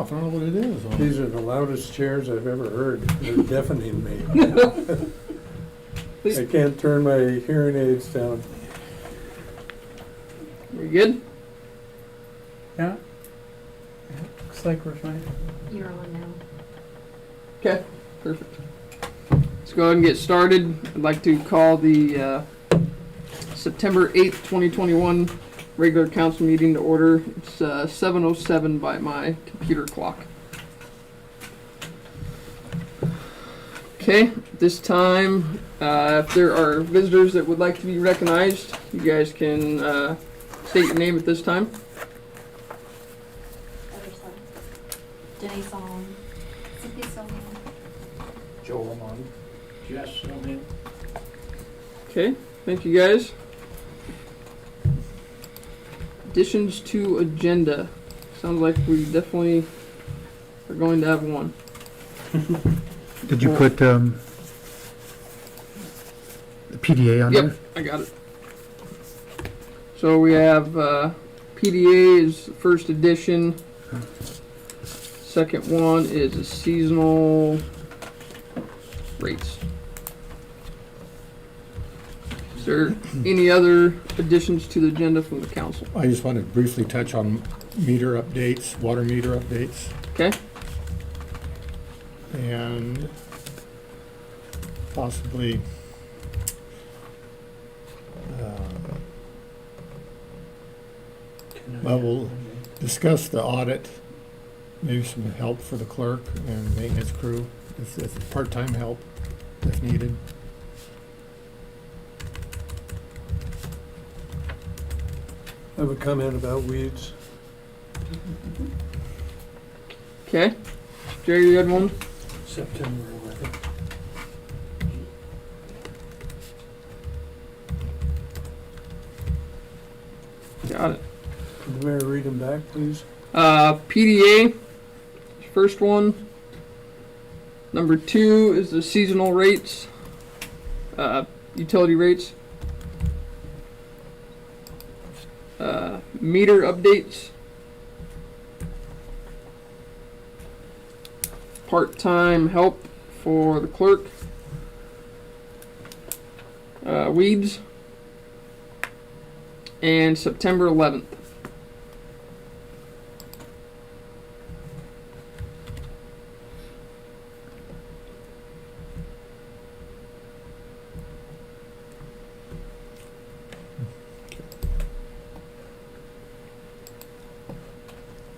off. I don't know what it is. These are the loudest chairs I've ever heard. They're deafening me. I can't turn my hearing aids down. We good? Yeah. Looks like we're fine. You're on now. Okay, perfect. Let's go ahead and get started. I'd like to call the September 8th, 2021 regular council meeting to order. It's 7:07 by my computer clock. Okay, at this time, if there are visitors that would like to be recognized, you guys can state your name at this time. Denny Song. Cynthia Song. Joel Lamont. Jess Snowman. Okay, thank you guys. Additions to agenda. Sounds like we definitely are going to have one. Did you put the PDA on Yep, there? I got it. So we have PDA is the first edition. Second one is a seasonal rates. Is there any other additions to the agenda from the council? I just want to briefly touch on meter updates, water meter updates, Okay, and possibly well, we'll discuss the audit, maybe some help for the clerk and maintenance crew, if part-time help if needed. I have a comment about weeds. okay. Jerry, you had one? September 11th. Got it. Could the mayor read them back, please? PDA, first one. Number 2 is the seasonal rates, utility rates. Meter updates. Part-time help for the clerk. Weeds. And September 11th.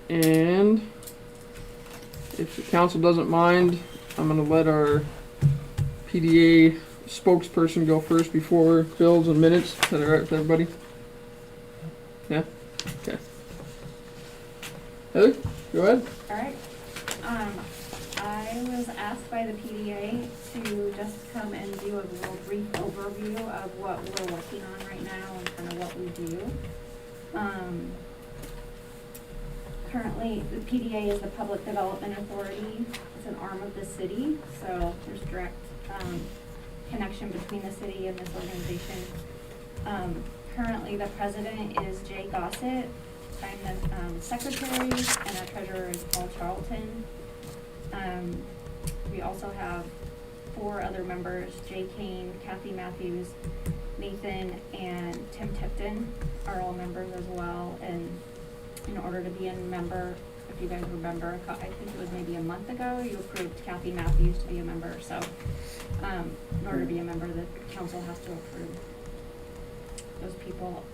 And if the council doesn't mind, I'm going to let our PDA spokesperson go first before bills and minutes. Is that all right with everybody? Yeah? Okay. Heather, go ahead. All right. I was asked by the PDA to just come and do a little brief overview of what we're working on right now and kind of what we do. Currently, the PDA is the Public Development Authority. It's an arm of the city, so there's direct connection between the city and this organization. Currently, the president is Jay Gossett. I'm the secretary, and our treasurer is Paul Charlton. We also have 4 other members: Jay Kane, Kathy Matthews, Nathan, and Tim Tipton are all members as well. And in order to be a member, if you guys remember, I think it was maybe a month ago, you approved Kathy Matthews to be a member. So in order to be a member, the council has to approve those people.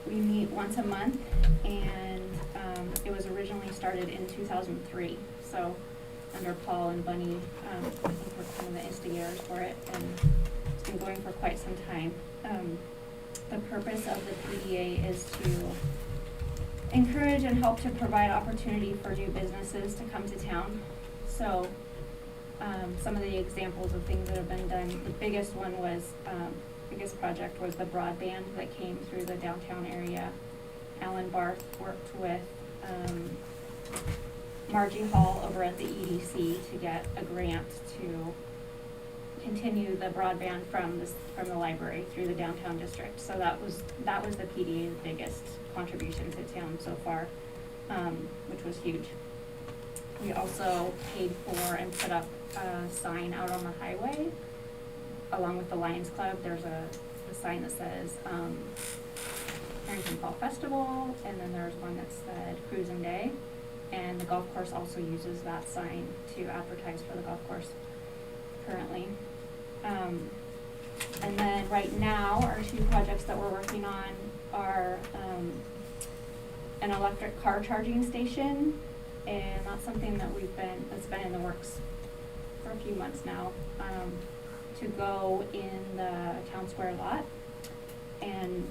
We meet once a month, and it was originally started in 2003. So under Paul and Bunny, I think we're kind of the instigators for it, and it's been going for quite some time. The purpose of the PDA is to encourage and help to provide opportunity for new businesses to come to town. So some of the examples of things that have been done, the biggest one was, biggest project was the broadband that came through the downtown area. Alan Barth worked with Margie Hall over at the EDC to get a grant to continue the broadband from the library through the downtown district. So that was the PDA's biggest contribution to town so far. which was huge. We also paid for and put up a sign out on the highway, along with the Lions Club. There's a sign that says, Harrington Fall Festival, and then there's one that said Cruising Day. And the golf course also uses that sign to advertise for the golf course currently. And then right now, our two projects that we're working on are an electric car charging station, and that's something that that's been in the works for a few months now, to go in the town square lot. And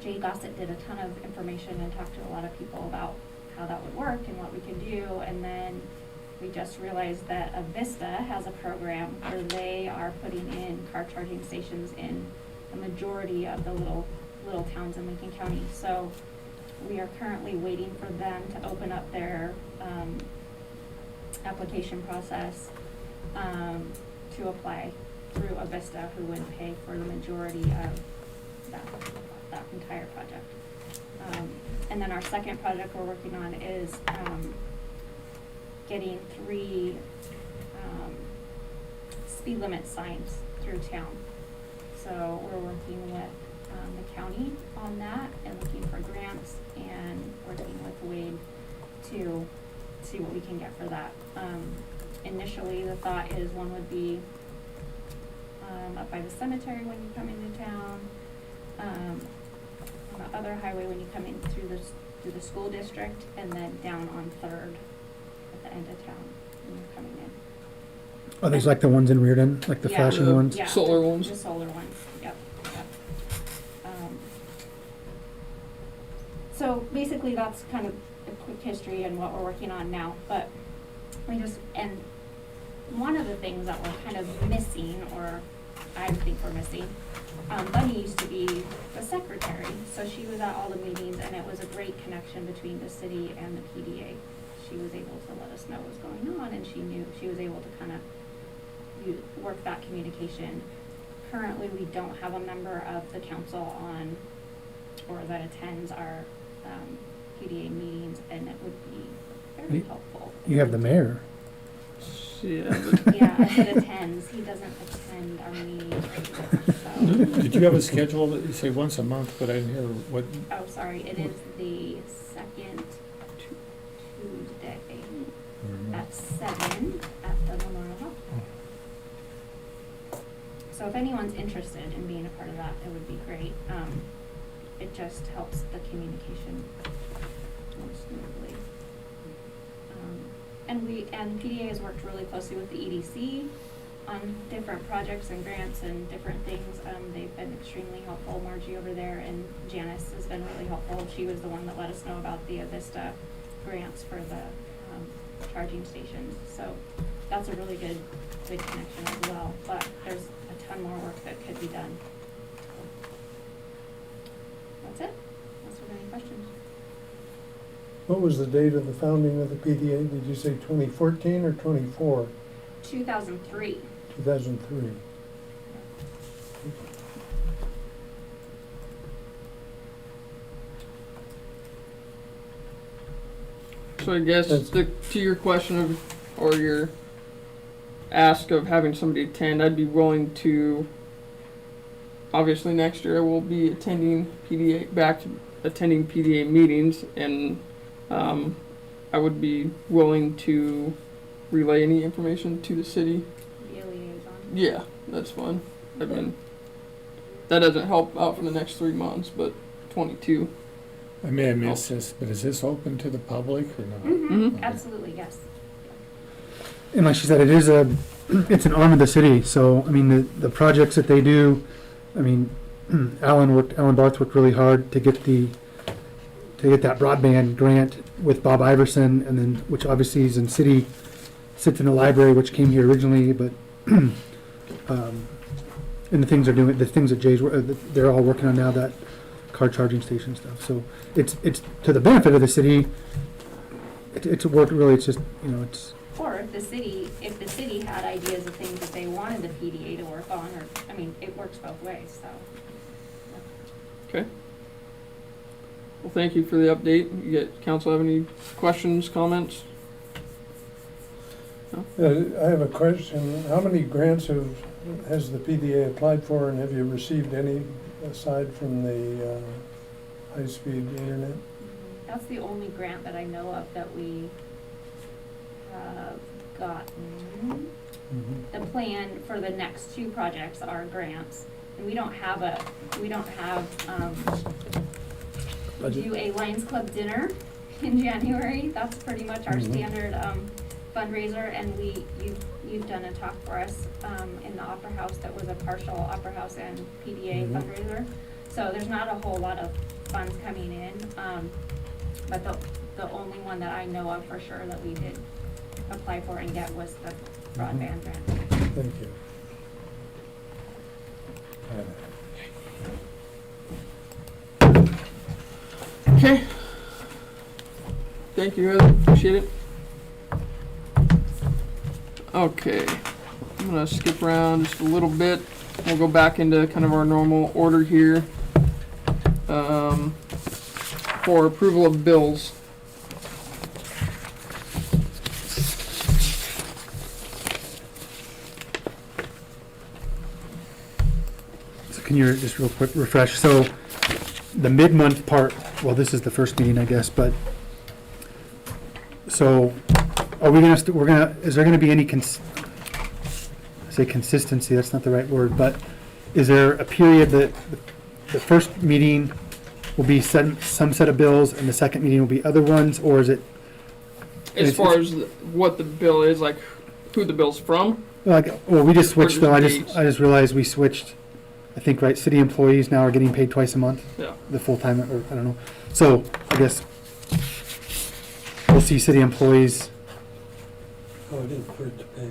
Jay Gossett did a ton of information and talked to a lot of people about how that would work and what we could do. And then we just realized that Avista has a program where they are putting in car charging stations in the majority of the little towns in Lincoln County. So we are currently waiting for them to open up their application process to apply through Avista, who would pay for the majority of that entire project. And then our second project we're working on is getting 3 speed limit signs through town. So we're working with the county on that and looking for grants and working with Wade to see what we can get for that. Initially, the thought is one would be up by the cemetery when you come into town, on the other highway when you come in through the school district, and then down on 3rd at the end of town when you're coming in. Are these like the ones in Reardon, like the Yeah. flashing ones? Yeah, Solar ones? The solar ones, yep. So basically, that's kind of a quick history and what we're working on now, but and one of the things that we're kind of missing, or I think we're missing, Bunny used to be the secretary, so she was at all the meetings, and it was a great connection between the city and the PDA. She was able to let us know what was going on, and she was able to kind of work that communication. Currently, we don't have a member of the council on, or that attends our PDA meetings, and it would be very helpful. You have the mayor. Yeah, but Yeah, that attends. He doesn't attend our meetings regularly, so. Did you have a schedule that you say once a month, but I didn't hear what, Oh, sorry, it is the second Tuesday at 7 at the Memorial Hall. So if anyone's interested in being a part of that, it would be great. It just helps the communication more smoothly. And PDA has worked really closely with the EDC on different projects and grants and different things. They've been extremely helpful. Margie over there and Janice has been really helpful. She was the one that let us know about the Avista grants for the charging stations. So that's a really good connection as well. But there's a ton more work that could be done. That's it. Unless there are any questions. What was the date of the founding of the PDA? Did you say 2014 or 24? 2003. 2003. so I guess to your question of, or your ask of having somebody attend, I'd be willing to. Obviously, next year I will be attending PDA meetings, and I would be willing to relay any information to the city. Be a liaison. Yeah, that's fine. I mean, that doesn't help out for the next 3 months, but 22. I may have missed this, but is this open to the public or not? Mm-hmm. Okay. Absolutely, yes. And like she said, it's an arm of the city. So, I mean, the projects that they do, I mean, Alan Barth worked really hard to get that broadband grant with Bob Iverson, and then, which obviously is in city, sits in the library, which came here originally, but, and the things that Jay's, they're all working on now, that car charging station stuff. So it's to the benefit of the city. It's worked really, it's just, it's. Or if the city had ideas of things that they wanted the PDA to work on, or, I mean, it works both ways, so. Okay. Well, thank you for the update. You get, council have any questions, comments? I have a question. How many grants has the PDA applied for, and have you received any aside from the high-speed internet? That's the only grant that I know of that we have gotten. The plan for the next two projects are grants, and we don't have, we do a Lions Club dinner in January. That's pretty much our standard fundraiser, and you've done a talk for us in the Opera House that was a partial Opera House and PDA fundraiser. So there's not a whole lot of funds coming in, but the only one that I know of for sure that we did apply for and get was the broadband grant. Thank you. Okay. Thank you, Heather. Appreciate it. Okay. I'm gonna skip around just a little bit. We'll go back into kind of our normal order here. For approval of bills. So can you just real quick refresh? So the mid-month part, well, this is the first meeting, I guess, but so are we gonna, is there gonna be any say consistency, that's not the right word, but is there a period that the first meeting will be some set of bills and the second meeting will be other ones, or is it? As far as what the bill is, like who the bill's from? Like, well, we just switched though, dates? I just realized we switched, I think, right, city employees now are getting paid twice a month, Yeah. the full-time, or I don't know. So I guess we'll see city employees, Oh, I didn't print the pay.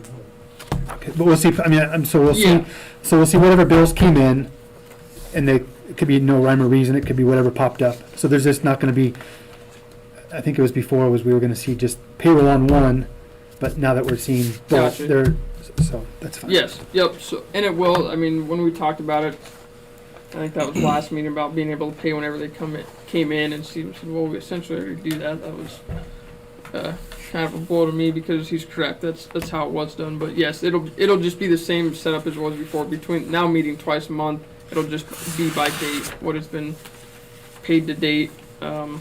okay, but we'll see, I mean, so we'll Yeah. see, so we'll see whatever bills came in, and it could be no rhyme or reason, it could be whatever popped up. So there's just not gonna be, I think it was before, we were gonna see just payroll on one, but now that we're seeing both, Gotcha. so that's fine. Yes, yep, so, and it will, I mean, when we talked about it, I think that was last meeting about being able to pay whenever they came in, and Steve said, well, we essentially already do that. That was, kind of a blow to me because he's correct, that's how it was done, but yes, it'll just be the same setup as it was before, between now meeting twice a month, it'll just be by date, what has been paid to date. Do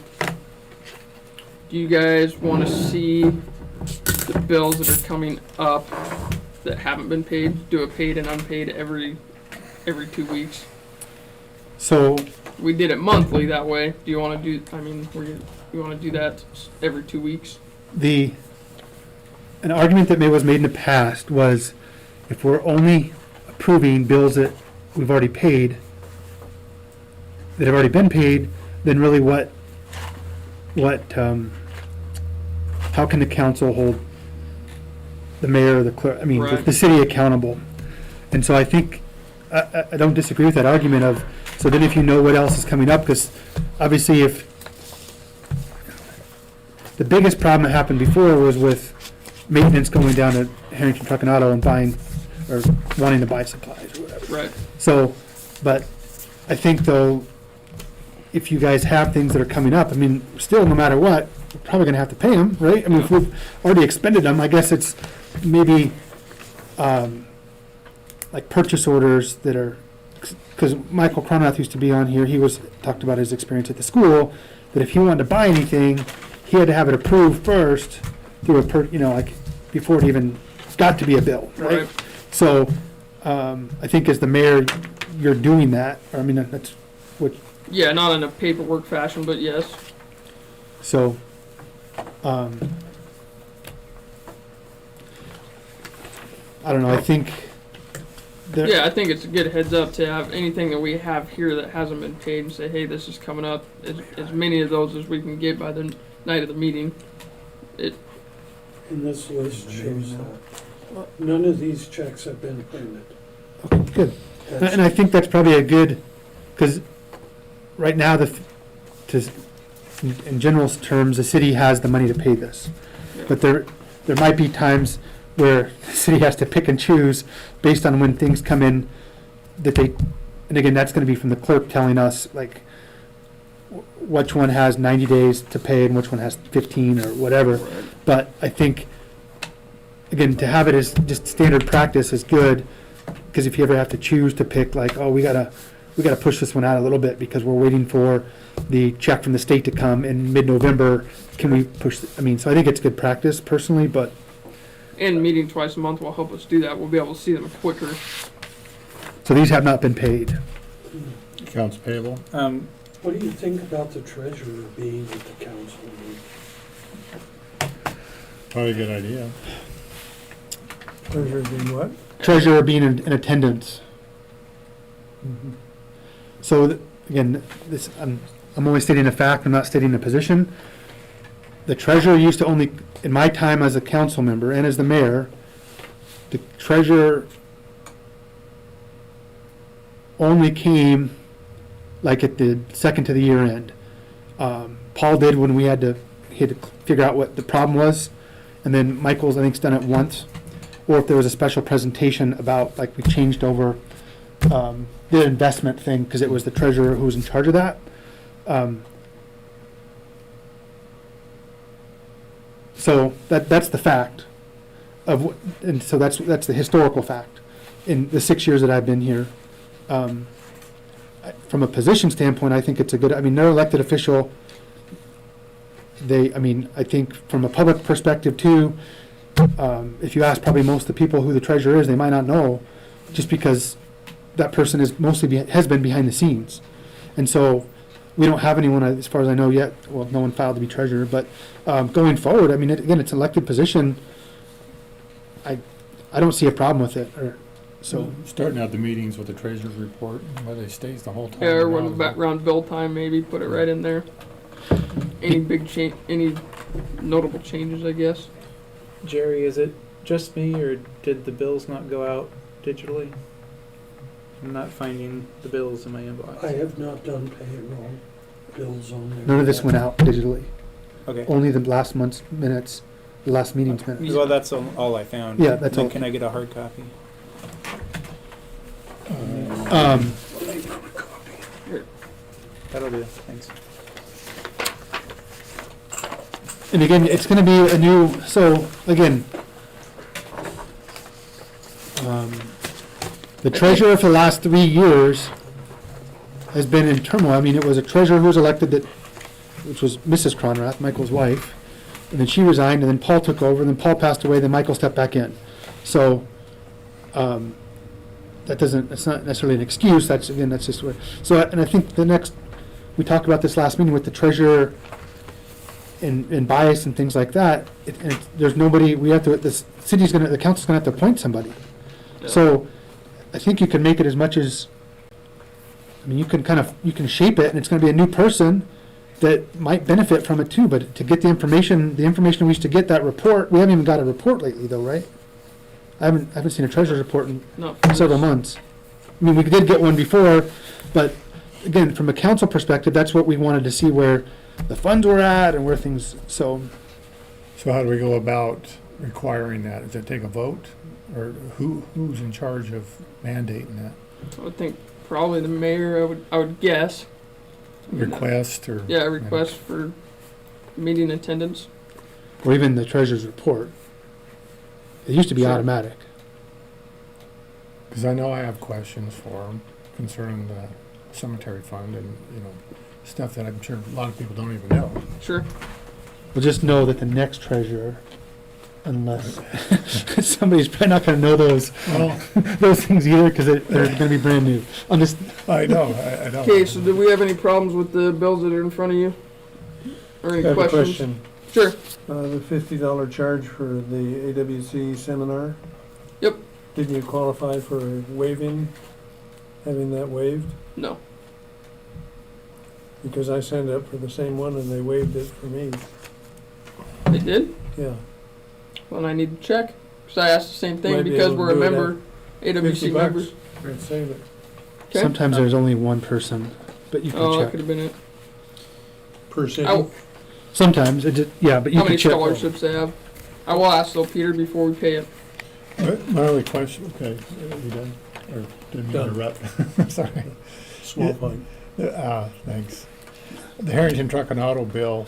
you guys wanna see the bills that are coming up that haven't been paid, do a paid and unpaid every 2 weeks? So, We did it monthly that way. Do you want to do? I mean, you want to do that every 2 weeks? an argument that was made in the past was if we're only approving bills that we've already paid, that have already been paid, then really how can the council hold the mayor or the clerk, I mean, Right. the city accountable? And so I think, I don't disagree with that argument of, so then if you know what else is coming up, because obviously if, the biggest problem that happened before was with maintenance going down to Harrington Truck and Auto and buying, or wanting to buy supplies or whatever. Right. So, but I think though, if you guys have things that are coming up, I mean, still, no matter what, we're probably gonna have to pay them, right? I mean, if we've already expended them, I guess it's maybe, like purchase orders that are, because Michael Cronath used to be on here, talked about his experience at the school, that if he wanted to buy anything, he had to have it approved first through like, before it even got to be a bill, right? Right. So, I think as the mayor, you're doing that, or I mean, that's what, Yeah, not in a paperwork fashion, but yes. so, I don't know, I think. Yeah, I think it's a good heads up to have anything that we have here that hasn't been paid and say, hey, this is coming up. As many of those as we can get by the night of the meeting. And this list shows that none of these checks have been printed. Okay, good. That's- And I think that's probably a good, because right now, in general terms, the city has the money to pay this. Yeah. But there might be times where the city has to pick and choose based on when things come in and again, that's gonna be from the clerk telling us, like, which one has 90 days to pay and which one has 15 or whatever. Right. But I think, again, to have it as just standard practice is good, because if you ever have to choose to pick, like, oh, we gotta push this one out a little bit because we're waiting for the check from the state to come in mid-November, can we push, I mean, so I think it's good practice personally, but And meeting twice a month will help us do that. We'll be able to see them quicker. so these have not been paid. Accounts payable. What do you think about the treasurer being at the council meeting? Probably a good idea. Treasurer being what? Treasurer being in attendance. So, again, this, I'm only stating a fact, I'm not stating a position. The treasurer used to only, in my time as a council member and as the mayor, the treasurer only came like at the second to the year end. Paul did when he had to figure out what the problem was, and then Michael's, I think, done it once. Or if there was a special presentation about, like, we changed over the investment thing, because it was the treasurer who was in charge of that. So that's the fact and so that's the historical fact in the 6 years that I've been here. From a position standpoint, I think it's a good, I mean, they're elected official. I think from a public perspective too, if you ask probably most of the people who the treasurer is, they might not know, just because that person is has been behind the scenes. And so we don't have anyone, as far as I know yet, well, no one filed to be treasurer, but going forward, I mean, again, it's an elected position. I don't see a problem with it, so. Starting out the meetings with the treasurer's report, whether it stays the whole time. Yeah, or when around. background bill time, maybe put it right in there. Any big change, any notable changes, I guess. Jerry, is it just me, or did the bills not go out digitally? I'm not finding the bills in my inbox. I have not done payroll bills on there. None of this went out digitally. Okay. Only the last month's minutes, the last meeting's minutes. Well, that's all I found. Yeah, that's Then all. Can I get a hard copy? That'll do. Thanks. And again, it's gonna be a new, so, again, the treasurer for the last 3 years has been in turmoil. I mean, it was a treasurer who was elected which was Mrs. Cronrath, Michael's wife, and then she resigned, and then Paul took over, and then Paul passed away, then Michael stepped back in. So, that's not necessarily an excuse, that's just what, so, and I think we talked about this last meeting with the treasurer and bias and things like that, there's nobody, the council's gonna have to appoint somebody. Yeah. So, I think you can make it as much as, I mean, you can shape it, and it's gonna be a new person that might benefit from it too, but to get the information we used to get, that report, we haven't even got a report lately though, right? I haven't seen a treasurer's report in No. several months. I mean, we did get one before, but again, from a council perspective, that's what we wanted to see, where the funds were at and where things, so. So how do we go about requiring that? Does it take a vote? Or who's in charge of mandating that? I would think probably the mayor, I would guess. Request or? Yeah, request for meeting attendance. Or even the treasurer's report. It used to be Sure. automatic. Because I know I have questions for them concerning the cemetery fund and, stuff that I'm sure a lot of people don't even know. Sure. We'll just know that the next treasurer, unless, somebody's probably not gonna know those things either, because they're gonna be brand new. I'm just, I know, I know. Okay, so do we have any problems with the bills that are in front of you? Or any I have a questions? question. Sure. The $50 charge for the AWC seminar? Yep. Didn't you qualify for having that waived? No. Because I signed up for the same one and they waived it for me. They did? Yeah. Well, I need to check. Because I asked the same thing Might be because able to we're a do it member, AWC $50. members. I'd save it. Okay. sometimes there's only one person, but you Oh, can that check. could have been it. Per city? How Sometimes, yeah, but you how can many check. scholarships they have? I will ask though, Peter, before we pay it. My only question, okay, are you done? Or didn't mean to Done. interrupt? Sorry. Small fine. Thanks. The Harrington Truck and Auto bill,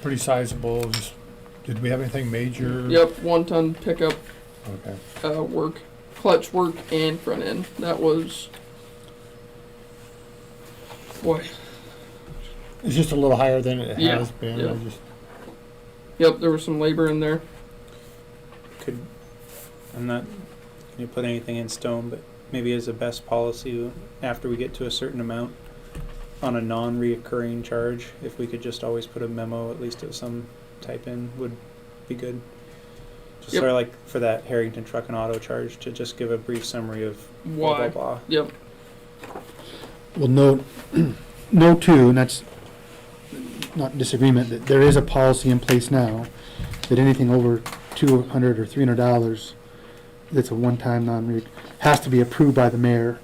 pretty sizable. Did we have anything major? Yep, 1-ton pickup, Okay. work, clutch work and front end. That was, boy, It's just a little higher than it Yeah, has been. yeah. I just, yep, there was some labor in there. I'm not going to put anything in stone, but maybe as a best policy, after we get to a certain amount on a non-reoccurring charge, if we could just always put a memo, at least of some type in, would be good. Just Yep. sort of like for that Harrington Truck and Auto charge, to just give a brief summary of blah, Why? blah, blah. Yep, Well, note two, and that's not in disagreement, that there is a policy in place now that anything over $200 or $300 that's a one-time has to be approved by the mayor.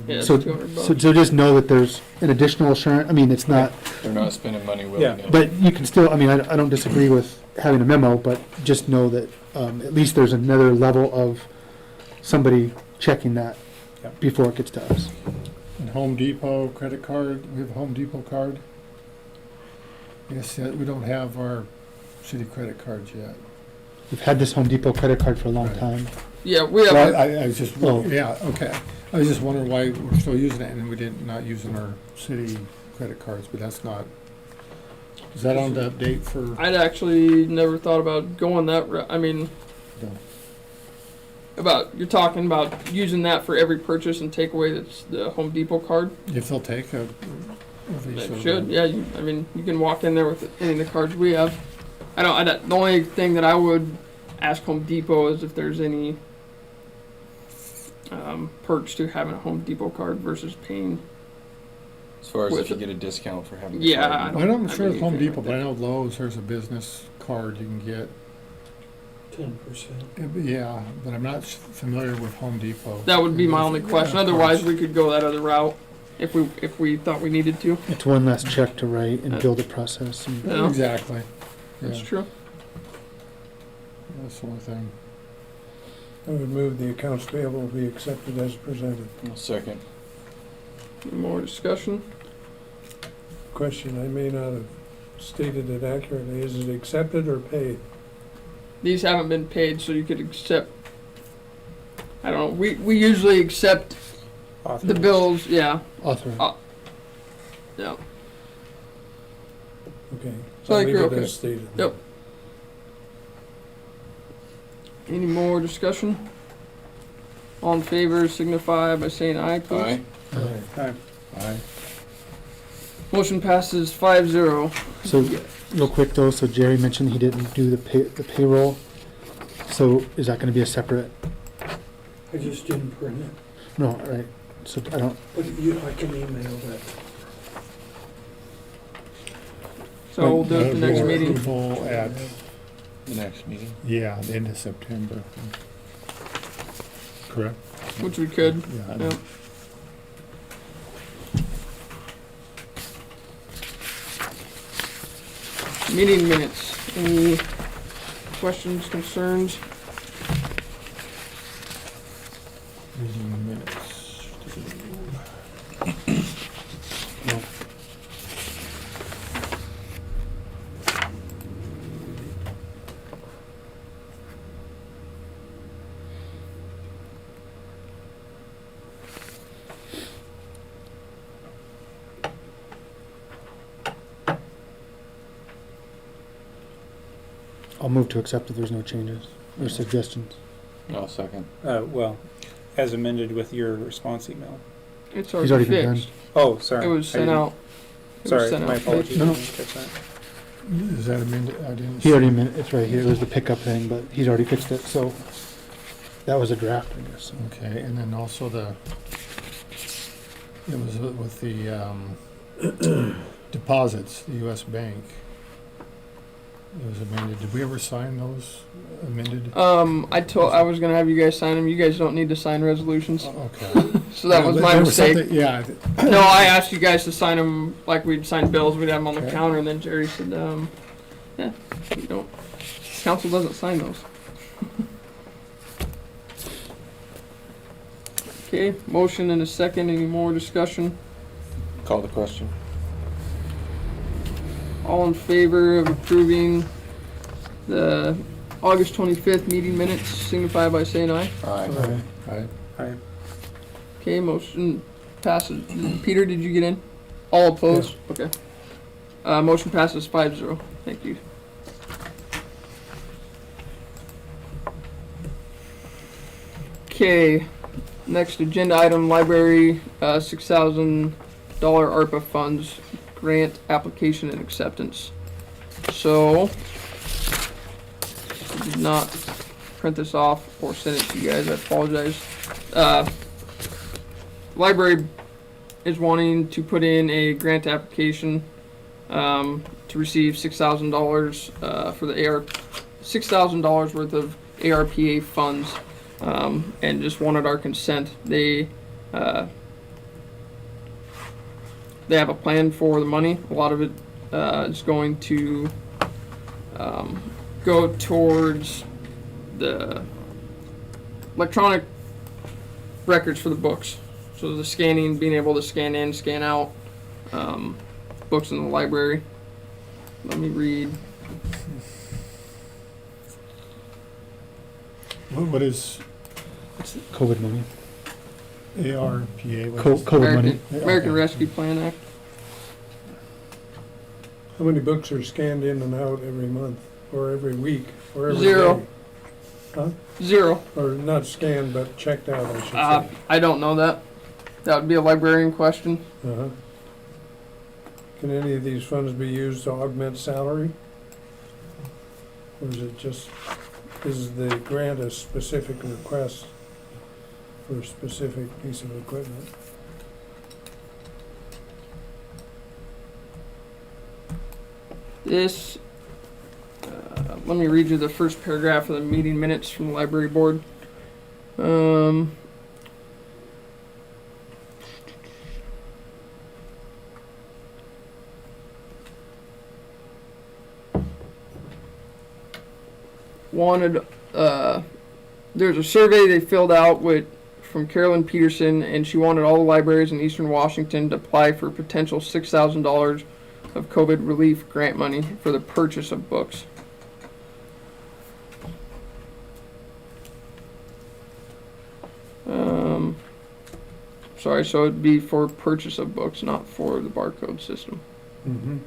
yeah, it's So, $200. so just know that there's an additional assurance, I mean, it's not, They're not spending money Yeah. willy-nilly. but you can still, I mean, I don't disagree with having a memo, but just know that at least there's another level of somebody checking that Yeah. before it gets to us. and Home Depot credit card, we have a Home Depot card. I guess we don't have our city credit cards yet. We've had this Home Depot credit card for a long Right. time. Yeah, we have, Well, I was just, Oh. yeah, okay. I was just wondering why we're still using it and we didn't, not using our city credit cards, but that's not, is that on the update for? I'd actually never thought about going that route. I mean, No. you're talking about using that for every purchase and takeaway that's the Home Depot card? If they'll take a They Visa. should, yeah, I mean, you can walk in there with any of the cards we have. The only thing that I would ask Home Depot is if there's any perks to having a Home Depot card versus paying. As far as With if you it. get a discount for having the Yeah, card. I'm not sure I it's Home mean, Depot, but I know Lowe's, there's a business card you can get. 10%. Yeah, but I'm not familiar with Home Depot. That would be my only question. Yeah, Otherwise, cards. we could go that other route if we thought we needed to. It's one less check to write and build a process. And Yeah. Exactly. That's Yeah, true. that's the only thing. I would move the accounts payable be accepted as presented. I'll second. Any more discussion? Question, I may not have stated it accurately, is it accepted or paid? These haven't been paid, so you could accept. I don't know. We usually accept the Authorized. bills. Yeah. author. Yeah. Okay. So I I'll think leave you're it okay. as stated. Yep. Any more discussion? All in favor signify by saying aye, please. Aye. Aye. Motion passes 5-0. So, real quick though, so Jerry mentioned he didn't do the payroll. So is that gonna be a separate, I just didn't print it, no, right, so I don't, but I can email that. So we'll do it the next Board meeting. approval at, The next meeting. yeah, the end of September. Correct? Which we could. Yeah. I Yeah. know. Meeting minutes. Any questions, concerns? Meeting minutes. no. I'll move to accept if there's no changes or suggestions. I'll second. Well, as amended with your response email. It's He's already already been fixed. Oh, sorry. It was I sent didn't- out. It was Sorry, sent my out. apologies. No. I didn't catch that. Is that amended? I didn't. He see. already, it's right here, it was the pickup thing, but he's already fixed it, so that was a draft, I guess. Okay, and then also it was with the deposits, the US Bank. It was amended. Did we ever sign those amended? I was gonna have you guys sign them. You guys don't need to sign resolutions. Okay. So that was my There mistake. something- Yeah, No, I asked you guys to sign them like we'd sign bills. We'd have them on the Okay. counter, and then Jerry said, "Yeah, you don't. Council doesn't sign those." Okay, motion and a second. Any more discussion? Call the question. all in favor of approving the August 25th meeting minutes, signify by saying aye. Aye. Aye. Okay, motion passes. Peter, did you get in? All opposed? Okay. Motion passes 5-0. Thank you. Okay, next agenda item, library, $6,000 ARPA funds grant application and acceptance. So, I did not print this off or send it to you guys, I apologize. Library is wanting to put in a grant application to receive $6,000 for the $6,000 worth of ARPA funds, and just wanted our consent. They have a plan for the money. A lot of it is going to go towards the electronic records for the books. So the scanning, being able to scan in, scan out books in the library. Let me read. What is It's COVID money. ARPA? What is- COVID money. American Okay. Rescue Plan Act. How many books are scanned in and out every month, or every week, or every Zero. day? Huh? 0. Or not scanned, but checked out, I should say. I don't know that. That would be a librarian question. Uh-huh. Can any of these funds be used to augment salary? Or is it just, is the grant a specific request for a specific piece of equipment? This, let me read you the first paragraph of the meeting minutes from the library board. Wanted, there's a survey they filled out from Carolyn Peterson, and she wanted all the libraries in Eastern Washington to apply for potential $6,000 of COVID relief grant money for the purchase of books. Sorry, so it'd be for purchase of books, not for the barcode system. Mm-hmm.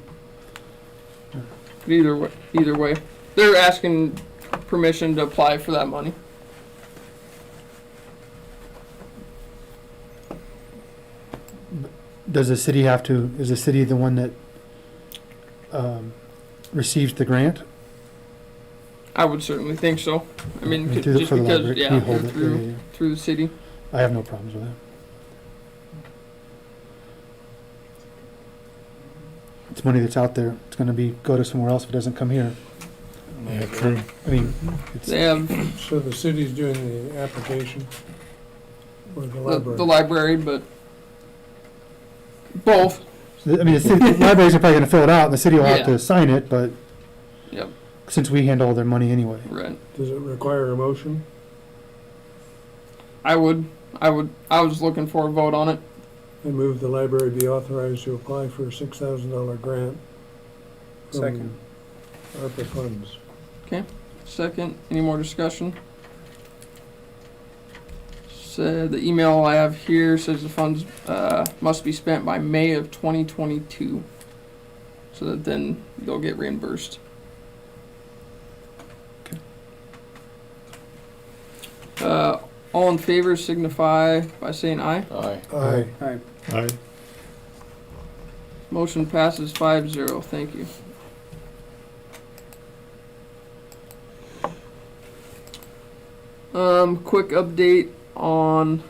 But either way, they're asking permission to apply for that money. Does the city have to, is the city the one that receives the grant? I would certainly think so. I mean, And through the- just for the because, library, yeah, we hold they're it, through, yeah, yeah. through the city. I have no problems with that. It's money that's out there. It's gonna go to somewhere else if it doesn't come here. Yeah, true. I mean, it's, They have So the city's doing the application, or the the library? library, but both. I mean, the libraries are probably gonna fill it out and the city will have Yeah. to sign it, but Yep. since we handle all their money anyway. Right. Does it require a motion? I was looking for a vote on it. I move the library be authorized to apply for a $6,000 grant from Second. ARPA funds. Second, any more discussion? Said the email I have here says the funds must be spent by May of 2022, so that then they'll get reimbursed. All in favor signify by saying aye. Aye. Aye. Aye. Aye. Motion passes 5-0. Thank you. Quick update on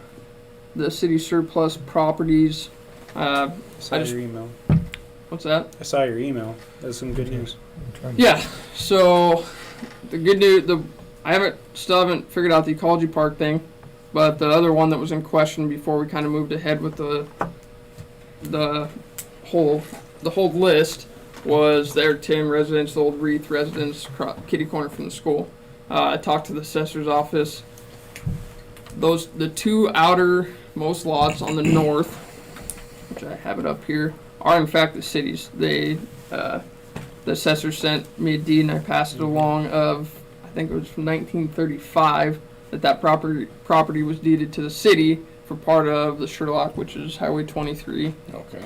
the city surplus properties. Saw just- your email. What's that? I saw your email. That's some good news. I'm trying to- Yeah. So the good news, still haven't figured out the ecology park thing, but the other one that was in question before we kind of moved ahead with the whole list was the Eric Tim residence, the old Wreath residence, kitty corner from the school. I talked to the assessor's office. The two outermost lots on the north, which I have it up here, are in fact the city's. They the assessor sent me a deed and I passed it along of, I think it was from 1935, that property was deeded to the city for part of the Sherlock, which is Highway 23. Okay.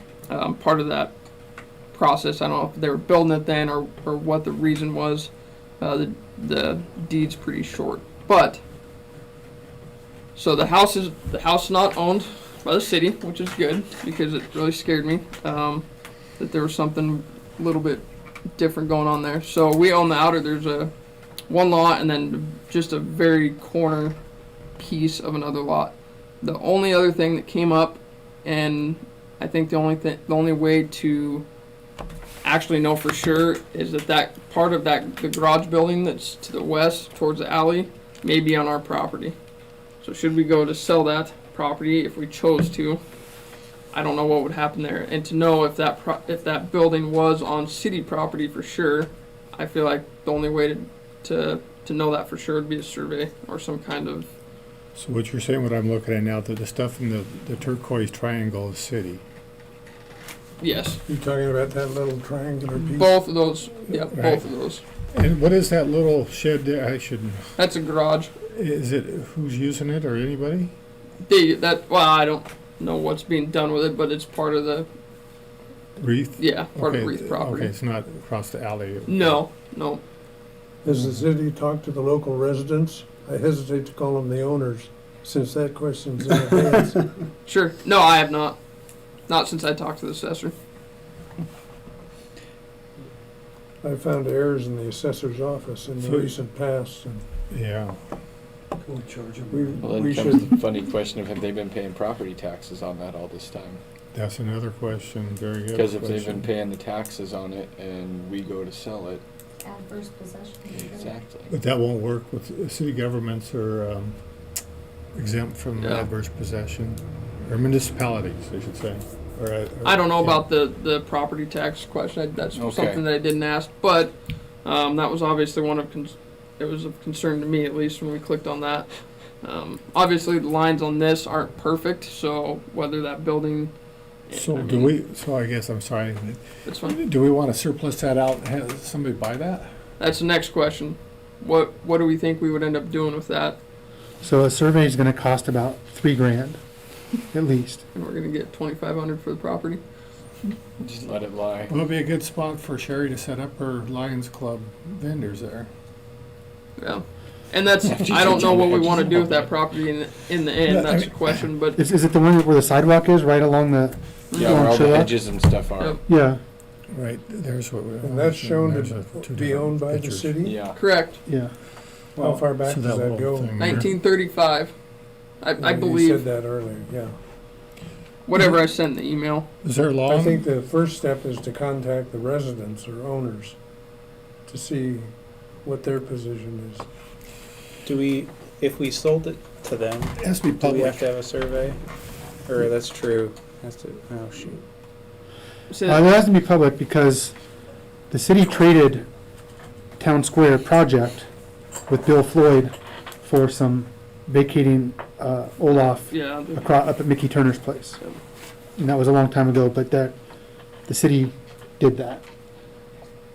Part of that process. I don't know if they were building it then or what the reason was. The deed's pretty short, but so the house is not owned by the city, which is good because it really scared me that there was something a little bit different going on there. So we own the outer. There's a one lot and then just a very corner piece of another lot. The only other thing that came up, and I think the only way to actually know for sure is that part of the garage building that's to the west towards the alley may be on our property. So should we go to sell that property if we chose to, I don't know what would happen there. And to know if that building was on city property for sure, I feel like the only way to know that for sure would be a survey or some kind of. So what you're saying, what I'm looking at now, that the stuff in the turquoise triangle is city. Yes. You talking about that little triangular piece? Both of those. Yeah, Right. both of those. And what is that little shed there? I shouldn't. That's a garage. Is it, who's using it or anybody? Well, I don't know what's being done with it, but it's part of the Wreath? part of Okay, Wreath property. Okay, it's not across the alley. No. Has the city talked to the local residents? I hesitate to call them the owners, since that question's in advance. Sure. No, I have not. Not since I talked to the assessor. I found errors in the assessor's office in the So- recent past, and Yeah. Go charge them. Well, we then comes should, the funny question of have they been paying property taxes on that all this time? That's another question. Very good. Because if they've question. been paying the taxes on it and we go to sell it, Adverse possession. exactly. But that won't work with city governments are exempt from Yeah. adverse possession, or municipalities, I should say. I don't know yeah. about the property tax question. That's Okay. something that I didn't ask, but that was obviously it was of concern to me, at least when we clicked on that. Obviously, the lines on this aren't perfect, so whether that building. So I do mean, we? So I guess I'm sorry. That's fine. Do we want to surplus that out and have somebody buy that? That's the next question. What do we think we would end up doing with that? So a survey is gonna cost about $3,000, at least. And we're gonna get $2,500 for the property. Just let it lie. Well, it'd be a good spot for Sherry to set up her Lions Club vendors there. Yeah. And that's I don't know what we want to do with that property in the end. Yeah, I That's mean- the question. But Is it the one where the sidewalk is, right along the, Yeah, where all the Sherlock? hedges and stuff are. Yep. yeah, Right, there's what we. and that's shown there's to two be different owned by the pictures. city? Yeah. correct. yeah. How far back So does that little go? thing there. 1935. I You said believe that earlier, yeah. whatever I sent in the email. Is there I long? think the first step is to contact the residents or owners to see what their position is. Do we, if we sold it to them, It has to be do we have public. to have a survey? Or that's true, has to, oh shoot. So It has to be public because the city traded Town Square project with Bill Floyd for some vacating Olaf yeah, up at Mickey Turner's place. Yep. And that was a long time ago, but the city did that.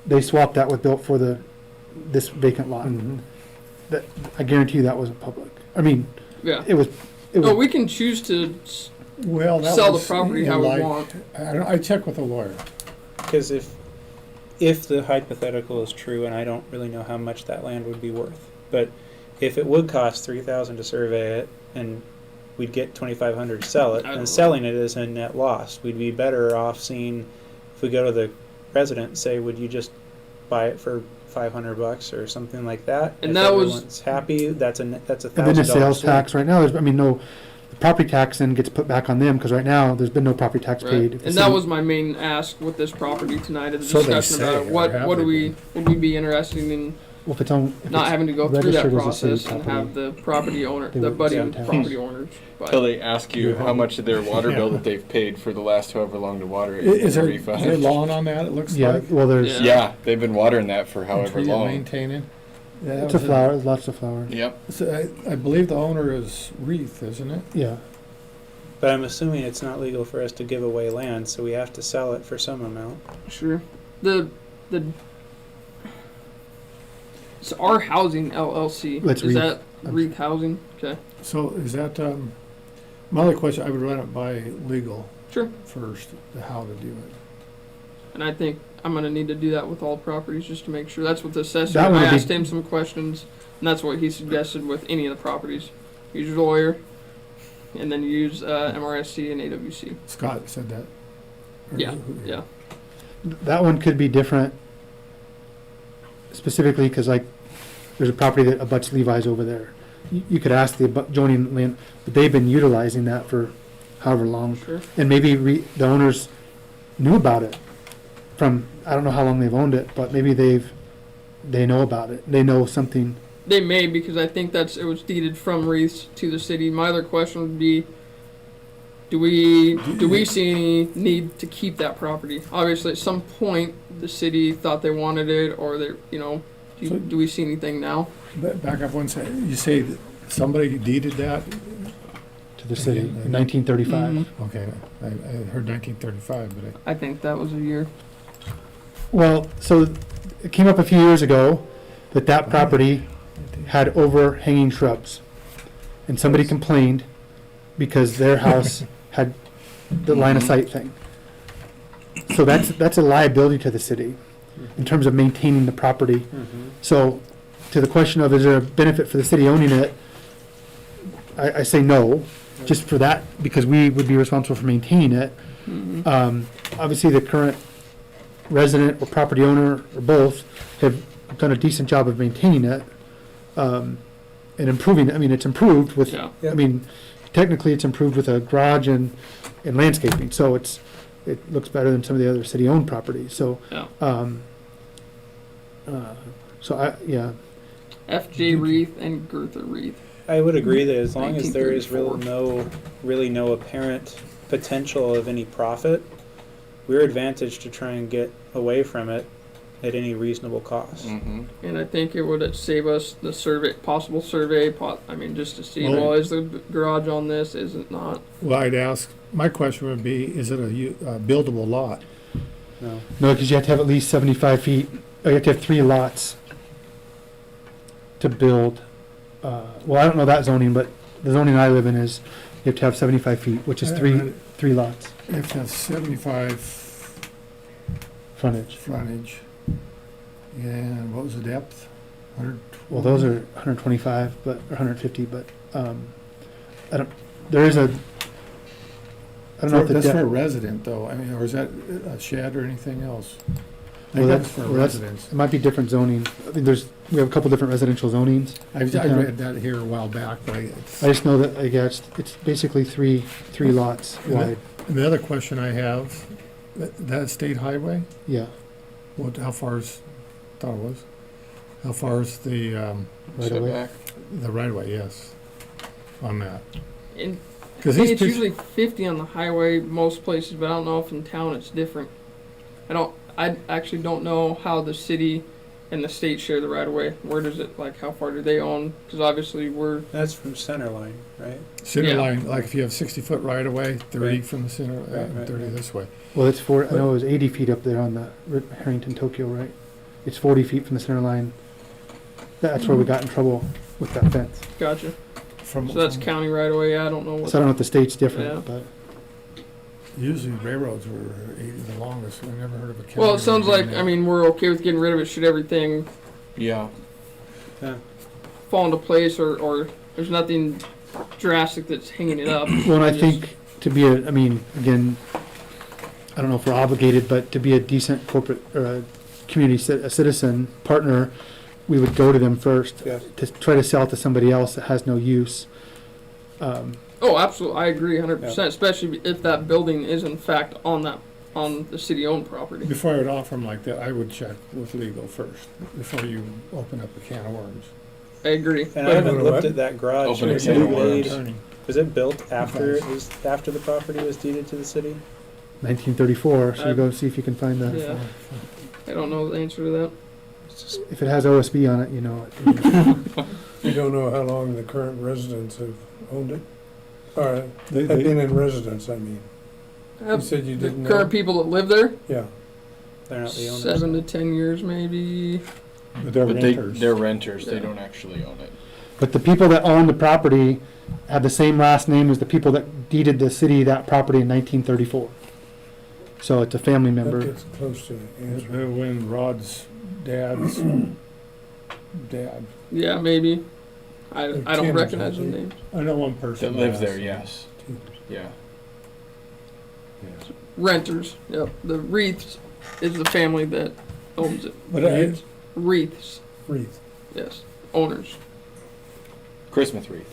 They swapped that with Bill for this vacant lot. Mhm. That, I guarantee you that wasn't public. I mean, yeah. it was, No, we can choose to. Well, that Sell the was property in how we like- want. I checked with a lawyer. Because if the hypothetical is true, and I don't really know how much that land would be worth, but if it would cost $3,000 to survey it, and we'd get $2,500 to sell it, I don't know. and selling it is a net loss, we'd be better off seeing if we go to the resident and say, "Would you just buy it for $500 or something like that?" And if that was- everyone's happy. That's a and then the $1,000 sales swing. tax right now, the property tax then gets put back on them because right now there's been no property tax Right. paid. If the And that city- was my main ask with this property tonight. Is So a they discussion about say, it. or What have do they we would we be interested in Well, if it's on, if not it's having to go through that registered as a city process and have property, the property owner, they the would buddy pay tax. property owners. Till But they ask you how much of their water bill that they've paid for the last however long to water it. Is there refund. lawn on that, it looks yeah, like? well, there's, Yeah. Yeah, they've been watering that for however Treated, long. Maintaining? Yeah, that it's a was flower, lots of flowers. Yep. So I believe the owner is Wreath, isn't it? Yeah, But I'm assuming it's not legal for us to give away land, so we have to sell it for some amount. sure, the It's our housing LLC. Let's Is read. that Reed Housing? Okay. So is that, my other question, I would run it by legal Sure. first, how to do it. And I think I'm gonna need to do that with all properties just to make sure. That's what the assessor, That I one would be- asked him some questions, and that's what he suggested with any of the properties. Use your lawyer, and then use MRSC and AWC. Scott said that. Or Yeah, who- yeah. That one could be different specifically because like there's a property that abuts Levi's over there. You could ask the adjoining land, but they've been utilizing that for however long. Sure. And maybe the owners knew about it from, I don't know how long they've owned it, but maybe they know about it. They know something. They may, because I think it was deeded from Reed's to the city. My other question would be, do we see any need to keep that property? Obviously, at some point, the city thought they wanted it, or do we see anything now? Back up one second, you say that somebody deeded that? To the city Mhm. in 1935. Mhm. Okay, I heard 1935, but I think that was a year. Well, so it came up a few years ago that property had overhanging shrubs. And somebody complained because their house had the line of sight thing. So that's a liability to the city in terms of maintaining the property. Mm-hmm. So to the question of is there a benefit for the city owning it, I say no, just for that, because we would be responsible for maintaining it. Mhm. Obviously, the current resident or property owner or both have done a decent job of maintaining it and improving it. I mean, it's improved with, Yeah. I mean, technically it's improved with a garage and landscaping, so it looks better than some of the other city-owned properties, so. Yeah. Yeah, F.J. Reith and Gertha Reith. I would agree that as long as there is 1934. really no apparent potential of any profit, we're advantaged to try and get away from it at any reasonable cost. Mm-hmm. And I think it would save us the possible survey, just to see, Well- well, is the garage on this, is it not? well, I'd ask, my question would be, is it a buildable lot? No. no, because you have to have at least 75 feet, or you have to have 3 lots to build. Well, I don't know that zoning, but the zoning I live in is you have to have 75 feet, which is three lots If that's 75 frontage. frontage, and what was the depth? 100? Well, those are 125, or 150, but there is a, I don't know if the That's for a depth. resident, though, I mean, or is that a shed or anything else? I Well, think that's for well, that's- residents. It might be different zoning. I mean, we have a couple different residential zonings. I read that here a while back, but I just know that, it's basically three lots wide. and the other question I have, that state highway, Yeah, how far is, thought it was, how far is the right away. Setback. right of way, yes, on that? And I Because think these it's pictures, usually 50 on the highway most places, but I don't know if in town it's different. I actually don't know how the city and the state share the right of way. Where does it, how far do they own? Because obviously That's from center line, right? center yeah. line, like if you have 60-foot right of way, 30 Right. from the center, Right, 30 right. this way. Well, it's I know it was 80 feet up there on the Harrington, Tokyo, right? It's 40 feet from the center line. That's where we got in trouble with that fence. gotcha. From, So that's county right of way. I don't know what. So I don't know if the state's Yeah. different, but usually railroads were 80 the longest, I never heard of a county. Well, it sounds road like, doing that. we're okay with getting rid of it. Should everything Yeah. fall into place, or there's nothing drastic that's hanging it up? well, and I Just- think to be again, I don't know if we're obligated, but to be a decent corporate or a community a citizen partner, we would go to them first Yes. to try to sell it to somebody else that has no use. Oh, absolutely. I agree 100%, especially if that building is in fact on the city-owned property. Before I would offer them like that, I would check with legal first, before you open up a can of worms. I agree. And I But haven't What? looked at that garage. Open a Was can it of worms. made- was it built after the property was deeded to the city? 1934, so you go see if you can find the, Yeah. I don't know the answer to that. It's just, if it has OSB on it, you know it. You don't know how long the current residents have owned it? Or They- have they- been in residence, I mean. You Have said you the didn't know? current people that live there, Yeah. they're not the owners. 7 to 10 years maybe. But they're But renters. they're renters, they Yeah. don't actually own it. But the people that own the property have the same last name as the people that deeded the city that property in 1934. So it's a family That member. gets close to the answer. When Rod's dad's dad. Yeah, maybe. I They're don't Tim's, recognize the aren't they? names. I know one person. That lives last. there, yes. Yeah. Renters. Yep. The Wreaths is the family that owns it. But I, Wreaths. Wreath. Yes. Owners. Christmas wreath.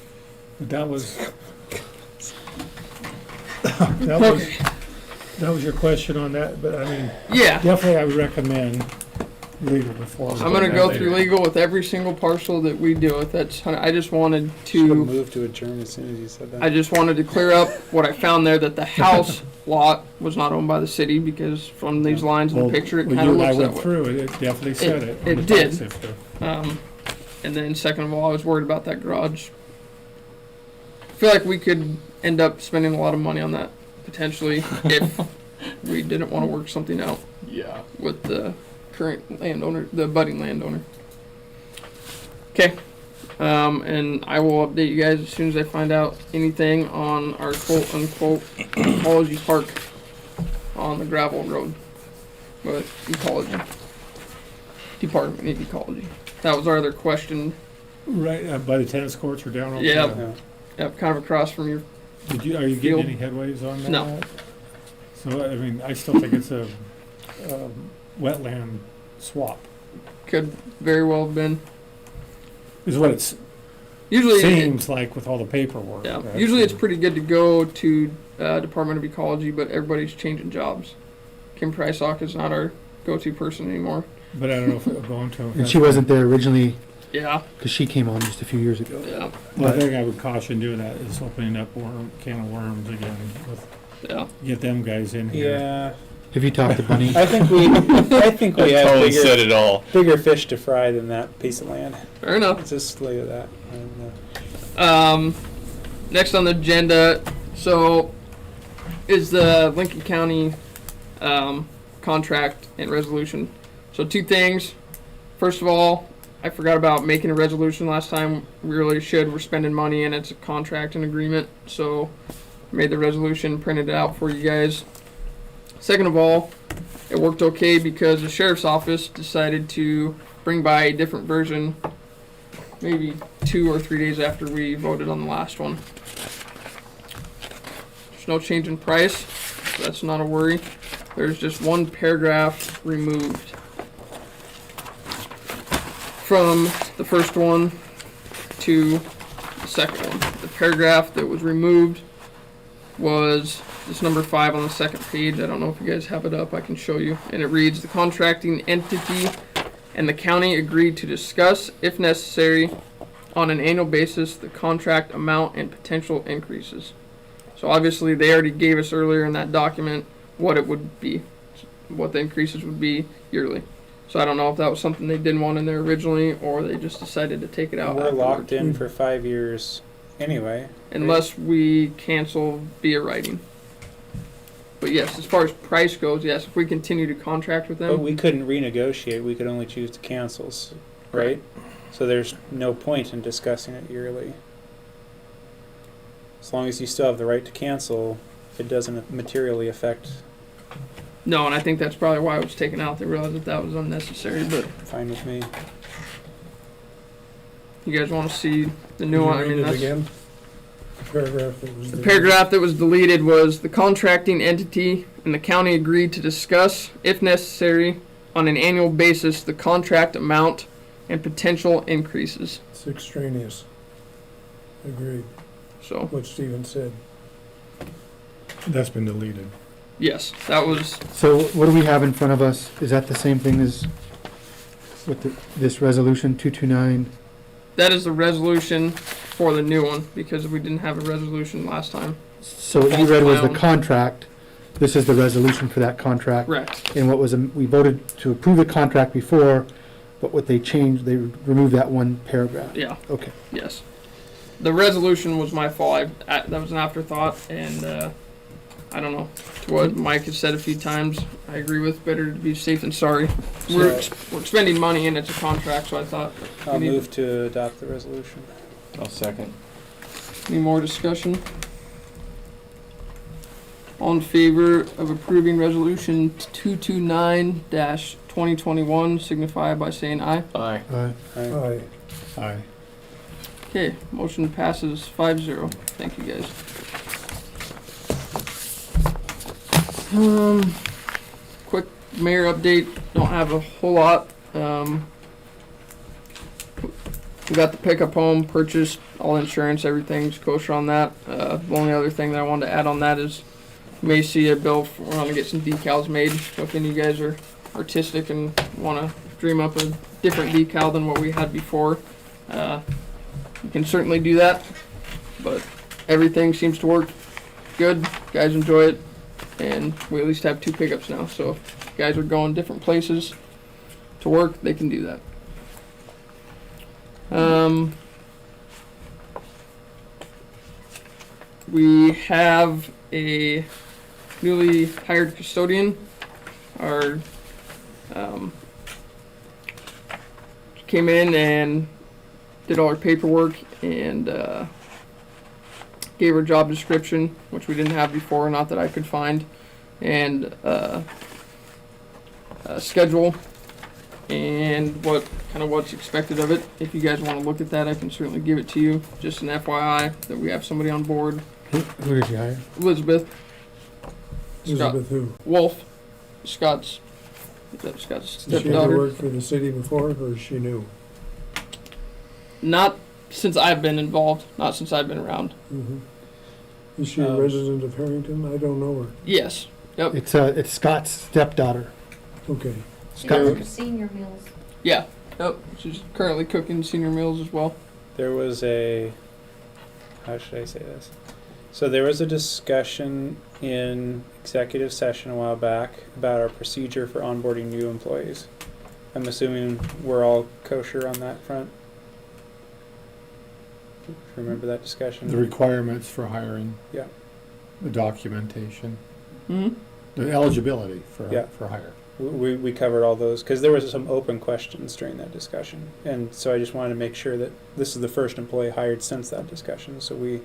that was. That was your question on that, but I mean, Yeah. definitely I would recommend legal before. I'm gonna go through legal with every single parcel that we deal with. I just wanted Should have to. moved to adjourn as soon as you said that. I just wanted to clear up what I found there, that the house lot was not owned by the city, because from these lines in the picture, it Well, kind of you and I looks that went way. through it, it definitely said it. it on the did. tax sifter. And then second of all, I was worried about that garage. I feel like we could end up spending a lot of money on that, potentially, if we didn't want to work something out Yeah. with the current landowner, the budding landowner. Okay. And I will update you guys as soon as I find out anything on our quote unquote ecology park on the gravel road. But ecology. Department of Ecology. That was our other question. Right, by the tennis courts or down over Yeah. there. No. Yep, kind of across from your. Are you Field. getting any headways on that? No. So, I mean, I still think it's a wetland swap, Could very well have been. is what it Usually, seems like with all the paperwork. yeah. That's- Usually, it's pretty good to go to Department of Ecology, but everybody's changing jobs. Kim Prysock is not our go-to person anymore. But I don't know if it'll go into. And she wasn't there originally Yeah, because she came on just a few years ago. yeah, The thing I would caution doing that is opening up can of worms again. yeah. Get them guys in here. Yeah, Have you talked to Bunny? I think we have Colin said it all. bigger fish to fry than that piece of land. Fair enough. Let's just leave it at that. And, Next on the agenda, so is the Lincoln County contract and resolution. So two things. First of all, I forgot about making a resolution last time. We really should. We're spending money and it's a contract and agreement. So made the resolution, printed it out for you guys. Second of all, it worked okay because the sheriff's office decided to bring by a different version maybe 2 or 3 days after we voted on the last one. There's no change in price, so that's not a worry. There's just one paragraph removed from the first one to the second one. The paragraph that was removed was this number 5 on the second page. I don't know if you guys have it up. I can show you. And it reads, the contracting entity and the county agreed to discuss, if necessary, on an annual basis, the contract amount and potential increases. So obviously they already gave us earlier in that document what it would be, what the increases would be yearly. So I don't know if that was something they didn't want in there originally or they just decided to take it out we're locked afterwards. in for 5 years anyway. Unless we cancel via writing. But yes, as far as price goes, yes, if we continue to contract with them. But we couldn't renegotiate. We could only choose to cancel, right? So there's no point in discussing it yearly. As long as you still have the right to cancel, it doesn't materially affect. No, and I think that's probably why it was taken out. They realized that that was unnecessary, but Fine with me. you guys want to see the Can new you one? I read mean, it that's again? The paragraph that was. the paragraph that was deleted was the contracting entity and the county agreed to discuss, if necessary, on an annual basis, the contract amount and potential increases. It's extraneous. Agreed, So, what Stephen said. That's been deleted. yes, that was, So what do we have in front of us? Is that the same thing as with this resolution 229? that is the resolution for the new one, because we didn't have a resolution last time. So what you read was the False contract. This is the resolution for that contract. Correct. And what was, we voted to approve the contract before, but what they changed, they removed that one paragraph. Yeah, Okay. yes. The resolution was my fault. That was an afterthought, and I don't know, to what Mike has said a few times, I agree with, better to be safe than sorry. We're spending money and it's a contract, so I thought. I'll move to adopt the resolution. I'll second. Any more discussion? All in favor of approving resolution 229-2021, signify by saying aye. Aye. Aye. Aye. Okay, motion passes 5-0. Thank you, guys. Quick mayor update. Don't have a whole lot. We got the pickup home purchased, all insurance, everything's kosher on that. The only other thing that I wanted to add on that is you may see a bill for wanting to get some decals made. So if any of you guys are artistic and want to dream up a different decal than what we had before, you can certainly do that. But everything seems to work good. Guys enjoy it, and we at least have 2 pickups now. So if guys are going different places to work, they can do that. We have a newly hired custodian. Our came in and did all our paperwork and gave her job description, which we didn't have before, not that I could find, and a schedule and what's expected of it. If you guys want to look at that, I can certainly give it to you. Just an FYI that we have somebody on board. Who did you hire? Elizabeth Elizabeth who? Wolf, Scott's Did she ever stepdaughter. work for the city before, or is she new? Not since I've been involved. Not since I've been around. Mm-hmm. Is she a resident of Harrington? I don't know her. Yes. Yep. It's Scott's stepdaughter. Okay. Senior, senior meals. Yeah. Yep. She's currently cooking senior meals as well. There was how should I say this? So there was a discussion in executive session a while back about our procedure for onboarding new employees. I'm assuming we're all kosher on that front. Remember that discussion? The requirements for hiring. Yeah. The documentation. Mm-hmm. The eligibility for Yeah. for hire. We covered all those because there was some open questions during that discussion, and so I just wanted to make sure that this is the first employee hired since that discussion, so we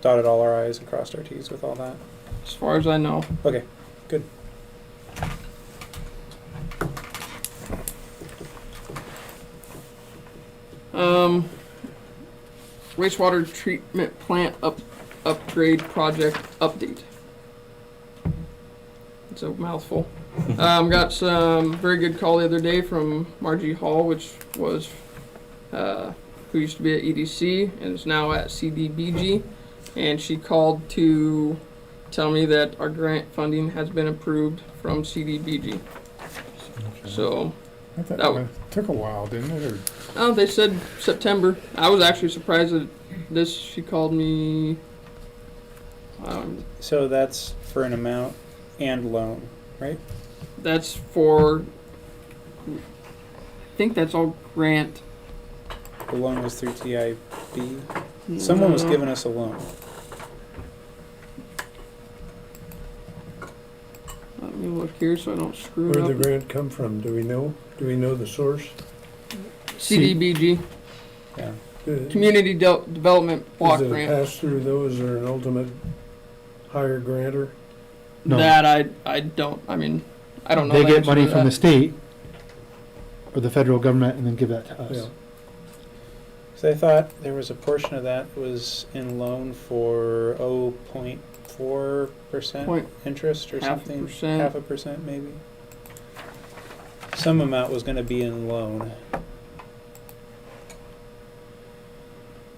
dotted all our I's and crossed our T's with all that. As far as I know. Okay, good. Wastewater treatment plant upgrade project update. It's a mouthful. Got some very good call the other day from Margie Hall, which was who used to be at EDC and is now at CDBG, and she called to tell me that our grant funding has been approved from CDBG. Okay. So, I thought that it took a while, didn't it? Or oh, they said September. I was actually surprised that this. She called me. So that's for an amount and loan, right? That's for. I think that's all grant. The loan was through TIB. Someone was No. giving us a loan. Let me look here so I don't screw it Where'd the up. grant come from? Do we know? Do we know the source? CDBG, Yeah. Community Development Block Is it a Grant. pass through those or an ultimate higher grantor? No. That I don't. I mean, I don't know. They the get answer money to from the that. state or the federal government and then give that to us. Yeah. So I thought there was a portion of that was in loan for 0.4% Point interest or half a something. percent. 0.5% maybe. Some amount was going to be in loan.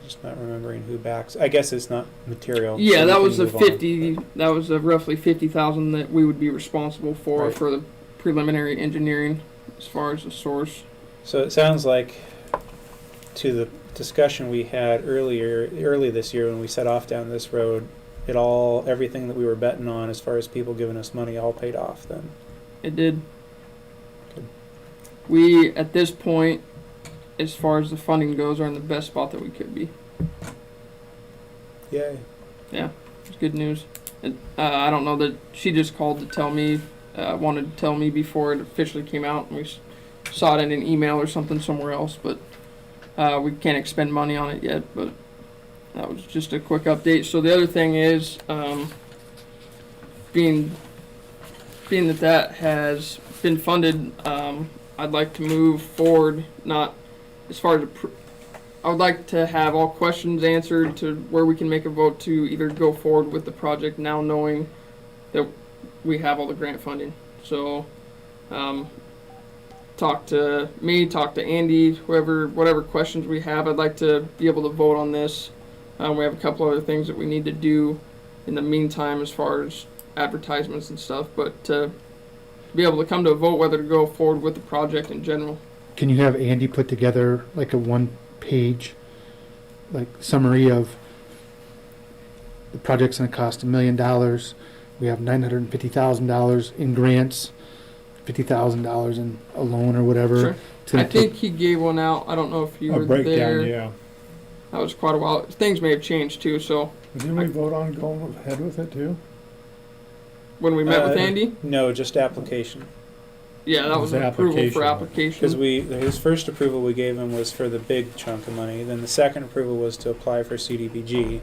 Just not remembering who backs. I guess it's not material. Yeah, so that we was can the move on. 50. That was the roughly 50,000 that we would be responsible for Right. for the preliminary engineering, as far as the source. So it sounds like, to the discussion we had early this year when we set off down this road, everything that we were betting on as far as people giving us money all paid off then. It did. Good. We, at this point, as far as the funding goes, are in the best spot that we could be. Yay. Yeah, it's good news. I don't know that she just called to tell me, wanted to tell me before it officially came out, and we saw it in an email or something somewhere else, but we can't expend money on it yet, but that was just a quick update. So the other thing is, being that has been funded, I'd like to move forward, not as far as I would like to have all questions answered to where we can make a vote to either go forward with the project now knowing that we have all the grant funding. So, talk to me, talk to Andy, whatever questions we have. I'd like to be able to vote on this. We have a couple other things that we need to do in the meantime as far as advertisements and stuff, but to be able to come to a vote whether to go forward with the project in general. Can you have Andy put together like a one-page, like summary of the project's gonna cost $1 million. We have $950,000 in grants, $50,000 in a loan or whatever. Sure. It's gonna I think he gave one out. I don't know if you A were breakdown, there. yeah. That was quite a while. Things may have changed too. So Didn't we vote on going ahead with it too? when we met with Andy, No, just application. yeah, that It was was an approval for application. application. Because his first approval we gave him was for the big chunk of money. Then the second approval was to apply for CDBG.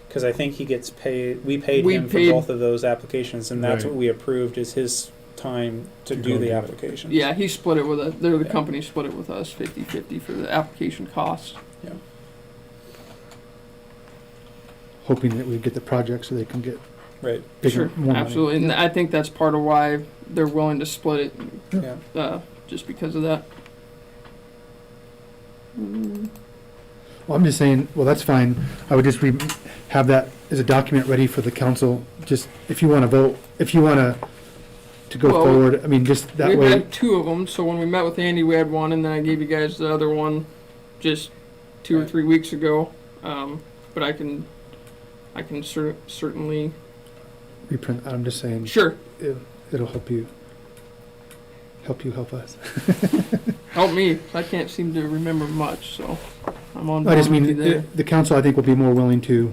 Because I think he gets paid. We paid him for both of those applications, and that's Right. what we approved is his time to To do go the do it. application. Yeah, he split it with us. The Yeah. company split it with us 50-50 for the application costs. Yeah. hoping that we get the project so they can get Right. bigger, Sure, more money. absolutely, and I think that's part of why they're willing to split it, Yeah. just because of that. Well, I'm just saying, well, that's fine. I would just have that as a document ready for the council, just if you want to vote, if you want to go Well, forward, I mean, just that We way. had two of them, so when we met with Andy, we had one, and then I gave you guys the other one just 2 or 3 weeks ago. But I can certainly. Reprint, I'm just saying, Sure, it'll help you help us. help me. I can't seem to remember much, so I'm on I just board mean, with you there. the council, I think, will be more willing to,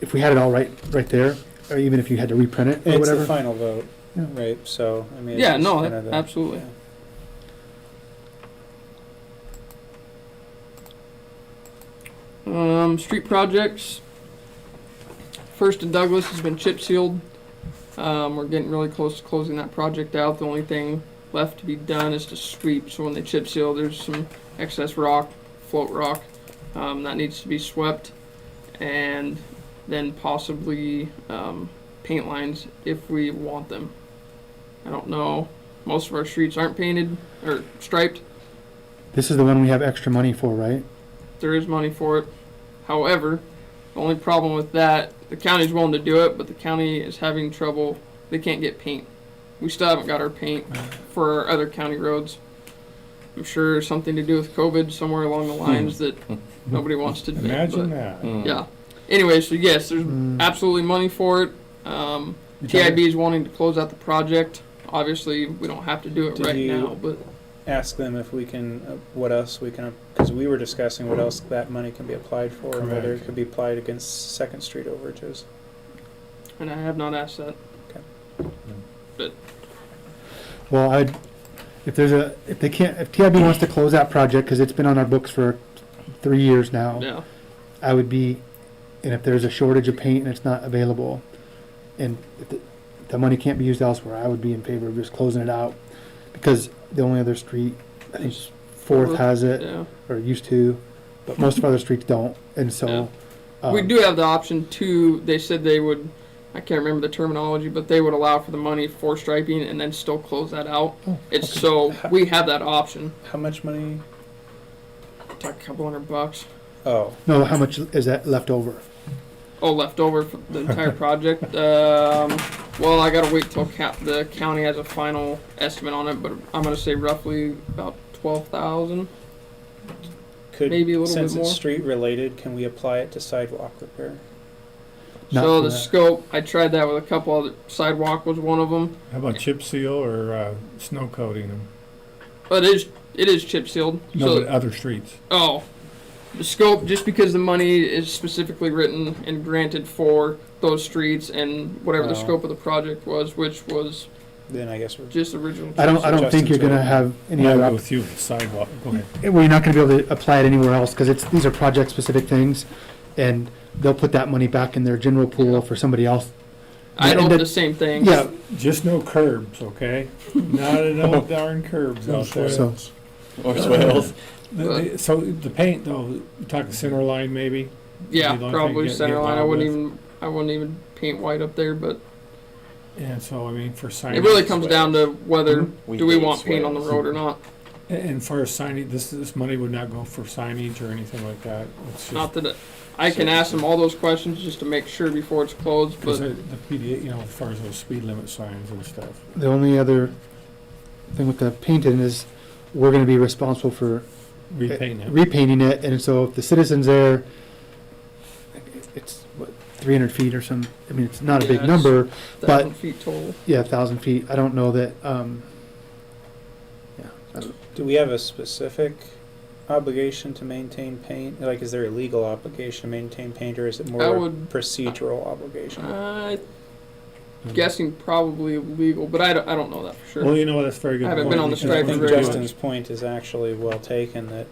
if we had it all right there, or even if you had to reprint it or It's whatever. the final vote, Yeah. right? So I mean. it's Yeah, just no, kinda the- absolutely. Street projects. First and Douglas has been chip sealed. We're getting really close to closing that project out. The only thing left to be done is to sweep. So when they chip seal, there's some excess rock, float rock, that needs to be swept, and then possibly paint lines if we want them. I don't know. Most of our streets aren't painted or striped. This is the one we have extra money for, right? There is money for it. However, the only problem with that, the county's willing to do it, but the county is having trouble. They can't get paint. We still haven't got our paint for our other county roads. I'm sure something to do with COVID somewhere along the lines that nobody wants to admit. Imagine but, that. Mm. Yeah. Anyway, so yes, there's Mm. absolutely money for it. TIB is wanting to close out the project. Obviously, we don't have to do it Did right you- now, but Ask them if we can, what else we can, because we were discussing what else that money can be applied for and whether it Correct. could be applied against Second Street overages. and I have not asked that. Well, if TIB wants to close that project, because it's been on our books for 3 years now, Yeah. I would be, and if there's a shortage of paint and it's not available, and if the money can't be used elsewhere, I would be in favor of just closing it out, because the only other street, I think Fourth has it, Yeah. or used to, but most of other streets don't, and so. We do have the option to, they said they would, I can't remember the terminology, but they would allow for the money for striping and then still close that out. It's so, we have that option. How much money? Talk a couple $100. Oh, No, how much is that left over? Oh, left over for the entire project. Well, I gotta wait till the county has a final estimate on it, but I'm gonna say roughly about 12,000. could, Maybe a little since bit it's more. street related, can we apply it to sidewalk repair? Not So for the that. scope, I tried that with a couple other, sidewalk was one of them. How about chip seal or snow coating them? But it is chip sealed. No, So, but other streets. oh, the scope, just because the money is specifically written and granted for those streets and whatever the Oh. scope of the project was, which was Then I guess we're just original. I don't think you're Justin's gonna right. have any Yeah, other, I go with you, sidewalk, go ahead. well, you're not gonna be able to apply it anywhere else, cause these are project-specific things, and they'll put that money back in their general pool for somebody else. I And hope that- the same thing. Yeah, Just no curbs, okay? Not no darn curbs No out there. so, Or swales. So the paint though, you talking center line maybe? Yeah, You'd like to probably get center line. involved with. I wouldn't even paint white up there, but And so, I mean, for signage. it really comes down to whether We do we hate want paint on the swales. road or not. And for signage, this money would not go for signage or anything like that. It's Not just, that I can ask them all those questions just to make sure before it's closed, because but the PDA, you know, as far as those speed limit signs and stuff. the only other thing with the painting is, we're gonna be responsible for Repaint it. repainting it, and so if the citizens there, it's what, 300 feet or some, I mean, it's not a Yeah, big it's- number, 1,000 feet total. yeah, 1,000 feet, I don't know that, yeah, I don't, Do we have a specific obligation to maintain paint? Like, is there a legal obligation to maintain paint, or is it more I a would- procedural obligation? Guessing probably legal, but I don't know that for Well, sure. you know, that's a very good. I haven't point, been on the because I strike think very much. Justin's point is actually well taken, that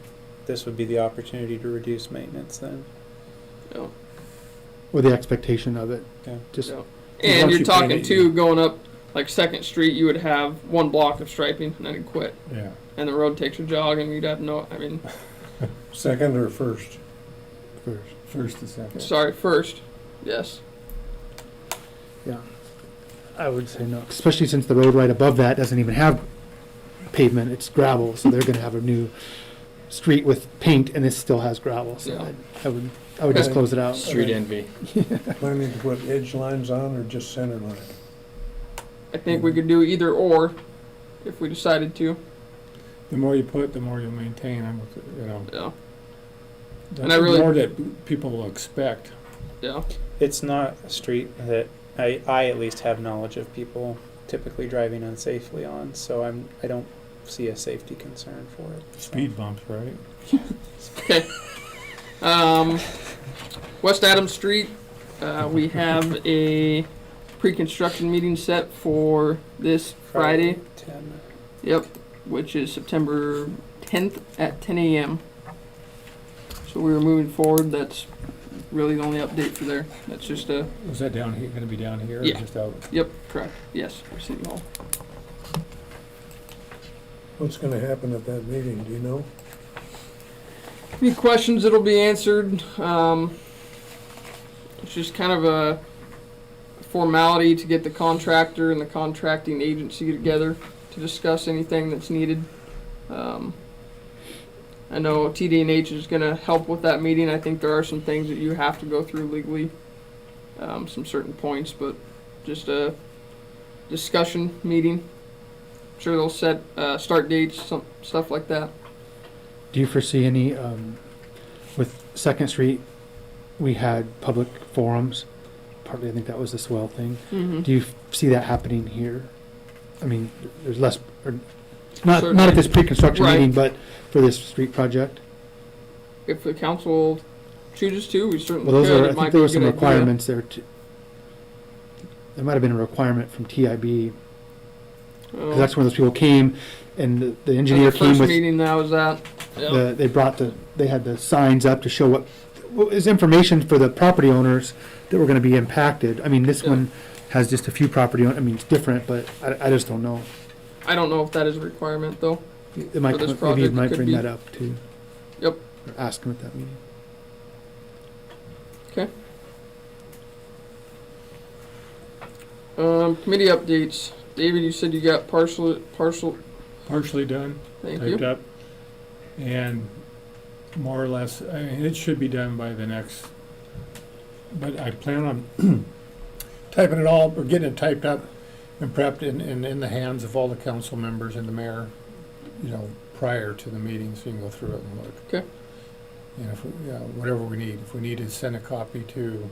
this would be the opportunity to reduce maintenance then. Yeah. or the expectation of it, Yeah. just, Yeah. Once And you're you talking paint it, too, going up like Second Street, you would have one block of striping and then it'd quit. Yeah. And the road takes a jog and you'd have I mean, Second or first? first. First to second. sorry, first, yes. Yeah, I would say no, especially since the road right above that doesn't even have pavement, it's gravel, so they're gonna have a new street with paint, and this still has gravel, so Yeah. I would just Okay. close it out. Street envy. Planning to put edge lines on or just center line? I think we could do either or if we decided to, The more you put, the more you'll maintain, you know. yeah, The And I really- more that people will expect. yeah. It's not a street that I at least have knowledge of people typically driving unsafely on, so I don't see a safety concern for it. Speed bumps, right? Okay. West Adams Street, we have a pre-construction meeting set for this Friday. 10. Yep, which is September 10th at 10 a.m. So we were moving forward. That's really the only update for there. That's just a, Was that down here, gonna be down here or Yeah. just out? yep, correct. Yes, for City Hall. What's gonna happen at that meeting, do you know? Any questions that'll be answered? It's just kind of a formality to get the contractor and the contracting agency together to discuss anything that's needed. I know TD&H is going to help with that meeting. I think there are some things that you have to go through legally, some certain points, but just a discussion meeting. Sure, they'll set start dates, some stuff like that. Do you foresee any, with Second Street, we had public forums, partly I think that was the swell thing. Mm-hmm. Do you see that happening here? I mean, there's less, or, not Certainly. at this pre-construction Right. meeting, but for this street project? If the council chooses to, we certainly Well, those could. are, It I might think be there a were some good idea. requirements there too. There might have been a requirement from TIB, because that's when those people came, and the engineer the came first with, meeting that I was at. Yeah. they had the signs up to show what is information for the property owners that were gonna be impacted. I mean, this Yeah. one has just a few property I mean, it's different, but I just don't know. I don't know if that is a requirement though. It might, For this maybe project, you it might could bring be. that up too. Yep. Or ask them at that meeting. Committee updates. David, you said you got partial. Partially done, Thank typed you. up. And more or less, I mean, it should be done by the next, but I plan on typing it all, or getting it typed up and prepped in the hands of all the council members and the mayor, you know, prior to the meeting, so you can go through it and look. Okay. And if, whatever we need, if we need to send a copy to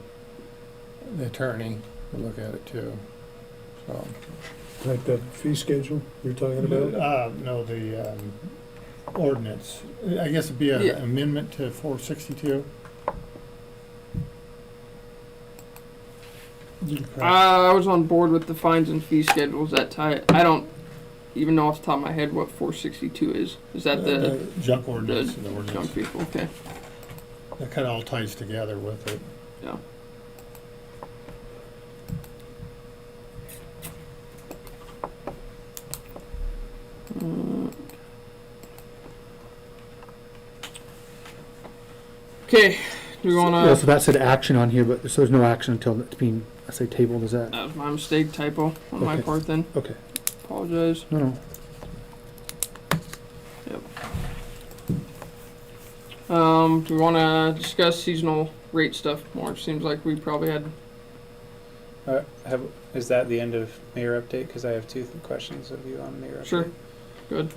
the attorney, we'll look at it too, so. Like that fee schedule you're talking about? No, ordinance. I guess it'd be an Yeah. amendment to 462. I was on board with the fines and fee schedules that time. I don't even know off the top of my head what 462 is. Is that the junk ordinance? The junk ordinance. vehicle? Okay. That kind of all ties together with it. Yeah. Okay. Do we want Yeah, so to? that said action on here, but so there's no action until it's being, I say tabled, is that? That was my mistake, typo on my Okay. part. Then Okay, apologize. no, no. Do we want to discuss seasonal rate stuff more? Seems like we probably had. Is that the end of mayor update? Because I have two questions of you on mayor update. Sure. Good.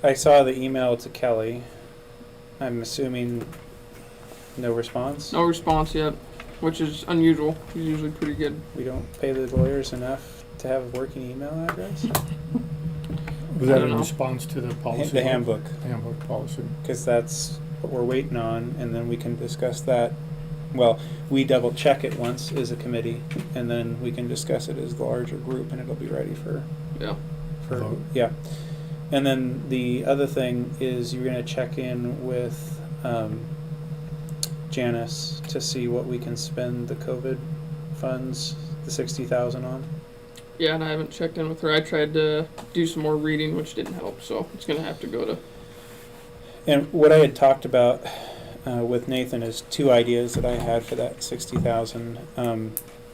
I saw the email to Kelly. I'm assuming no response. No response yet, which is unusual. He's usually pretty good. We don't pay the lawyers enough to have a working email address. Was I that don't in know. response to the policy? The handbook, Handbook policy. because that's what we're waiting on, and then we can discuss that. Well, we double check it once as a committee, and then we can discuss it as the larger group, and it'll be ready for Yeah. Vote. yeah. And then the other thing is you're gonna check in with Janice to see what we can spend the COVID funds, the 60,000 on. Yeah, and I haven't checked in with her. I tried to do some more reading, which didn't help. So it's gonna have to go to. And what I had talked about with Nathan is two ideas that I had for that 60,000.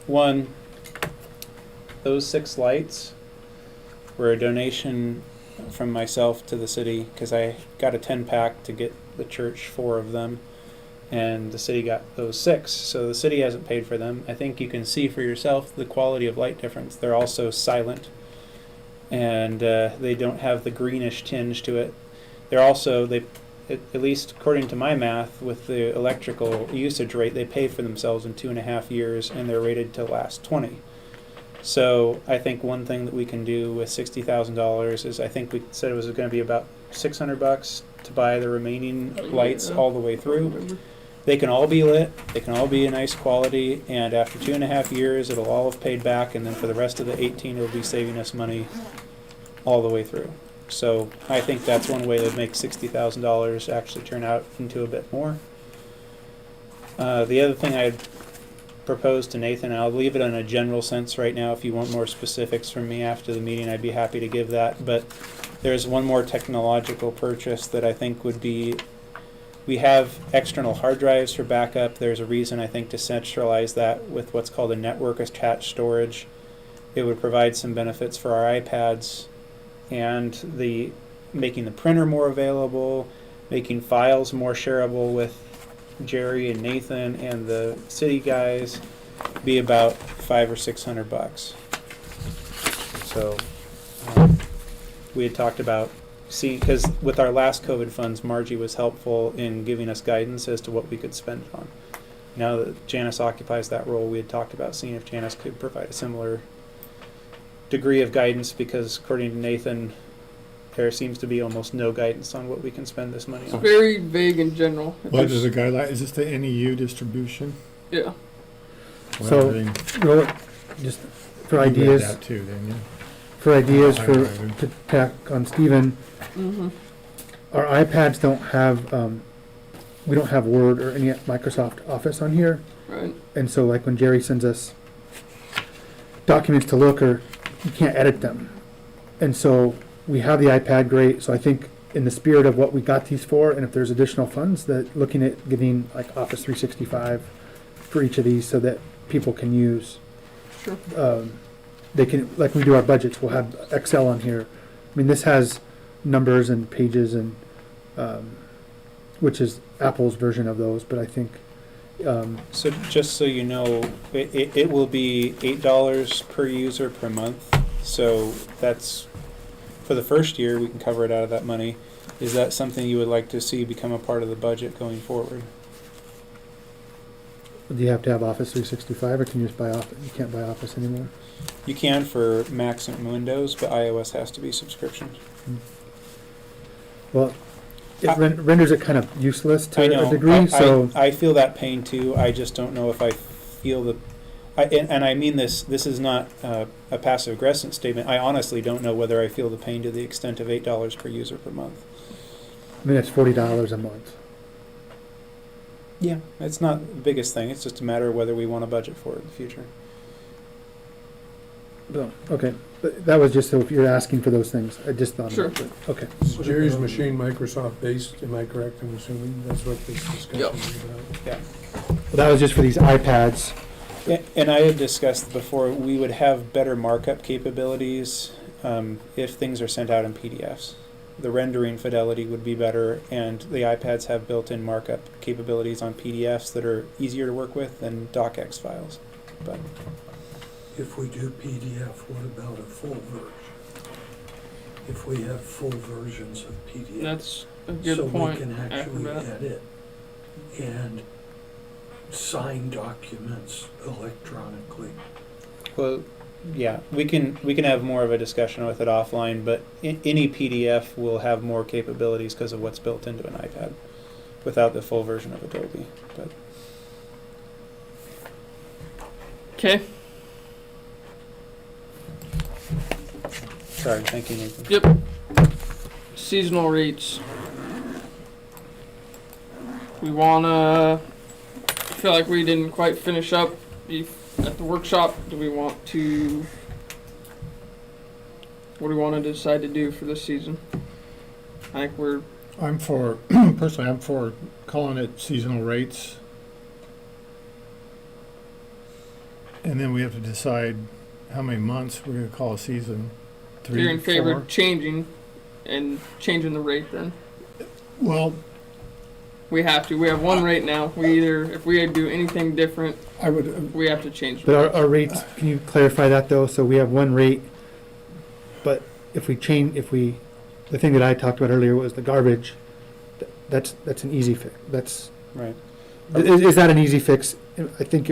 One, those 6 lights were a donation from myself to the city because I got a 10-pack to get the church 4 of them, and the city got those 6. So the city hasn't paid for them. I think you can see for yourself the quality of light difference. They're also silent, and they don't have the greenish tinge to it. They're also, at least according to my math, with the electrical usage rate, they pay for themselves in 2.5 years, and they're rated to last 20. So I think one thing that we can do with $60,000 is I think we said it was going to be about $600 to buy the remaining lights all the way through. They can all be lit, they can all be a nice quality, and after 2.5 years, it'll all have paid back, and then for the rest of the 18, it'll be saving us money all the way through. So I think that's one way to make $60,000 actually turn out into a bit more. The other thing I'd proposed to Nathan, and I'll leave it in a general sense right now. If you want more specifics from me after the meeting, I'd be happy to give that. But there's one more technological purchase that I think would be, we have external hard drives for backup. There's a reason, I think, to centralize that with what's called a network attached storage. It would provide some benefits for our iPads and making the printer more available, making files more shareable with Jerry and Nathan and the city guys, be about $500 or $600. So we had talked about seeing, because with our last COVID funds, Margie was helpful in giving us guidance as to what we could spend it on. Now that Janice occupies that role, we had talked about seeing if Janice could provide a similar degree of guidance, because according to Nathan, there seems to be almost no guidance on what we can spend this money It's on. very vague in general. What is the guideline? Is this the NEU distribution? Yeah. So- Well, then Well, just for you read ideas, that too, didn't you? for ideas Oh, for, highlighted. to tack on Stephen, Mm-hmm. our iPads don't have, we don't have Word or any Microsoft Office on here. Right. And so like when Jerry sends us documents to look, or you can't edit them. And so we have the iPad, great. So I think in the spirit of what we got these for, and if there's additional funds, that looking at getting like Office 365 for each of these so that people can use. Sure. They can, like we do our budgets, we'll have Excel on here. I mean, this has numbers and pages and, which is Apple's version of those, but I think, So just so you know, it will be $8 per user per month. So that's, for the first year, we can cover it out of that money. Is that something you would like to see become a part of the budget going forward? do you have to have Office 365 or can you just buy Office? You can't buy Office anymore? You can for Macs and Windows, but iOS has to be subscription. Well, renders it kind of useless I to know. a degree, so. I feel that pain too. I just don't know if I feel and I mean this is not a passive aggressive statement. I honestly don't know whether I feel the pain to the extent of $8 per user per month. I mean, it's $40 a month. Yeah, it's not the biggest thing. It's just a matter of whether we want to budget for it in the future. Oh, okay, but that was just so if you're asking for those things, I just thought Sure. about it. Okay. Is Jerry's machine Microsoft based, am I correct in assuming that's what this discussion Yep. is about? Well, that was just for these iPads. And I had discussed before, we would have better markup capabilities if things are sent out in PDFs. The rendering fidelity would be better, and the iPads have built-in markup capabilities on PDFs that are easier to work with than docx files. But If we do PDF, what about a full version? If we have full versions of PDF? That's a good So point. we can actually Acrobat. edit and sign documents electronically. well, yeah, we can have more of a discussion with it offline. But any PDF will have more capabilities because of what's built into an iPad, without the full version of Adobe. But Okay. sorry, thank you, Nathan. Yep. Seasonal rates. We wanna. I feel like we didn't quite finish up at the workshop. Do we want to? What do we want to decide to do for this season? I think we're. I'm for, personally, I'm for calling it seasonal rates. And then we have to decide how many months we're gonna call a season. You're in 3, favor 4? of changing the rate then? Well, We have to. We have one rate now. If we do anything different, I would, we have to change. But our rates, can you clarify that though? So we have one rate, but if we change, the thing that I talked about earlier was the garbage, that's an easy fix. Right. Is that an easy fix? I think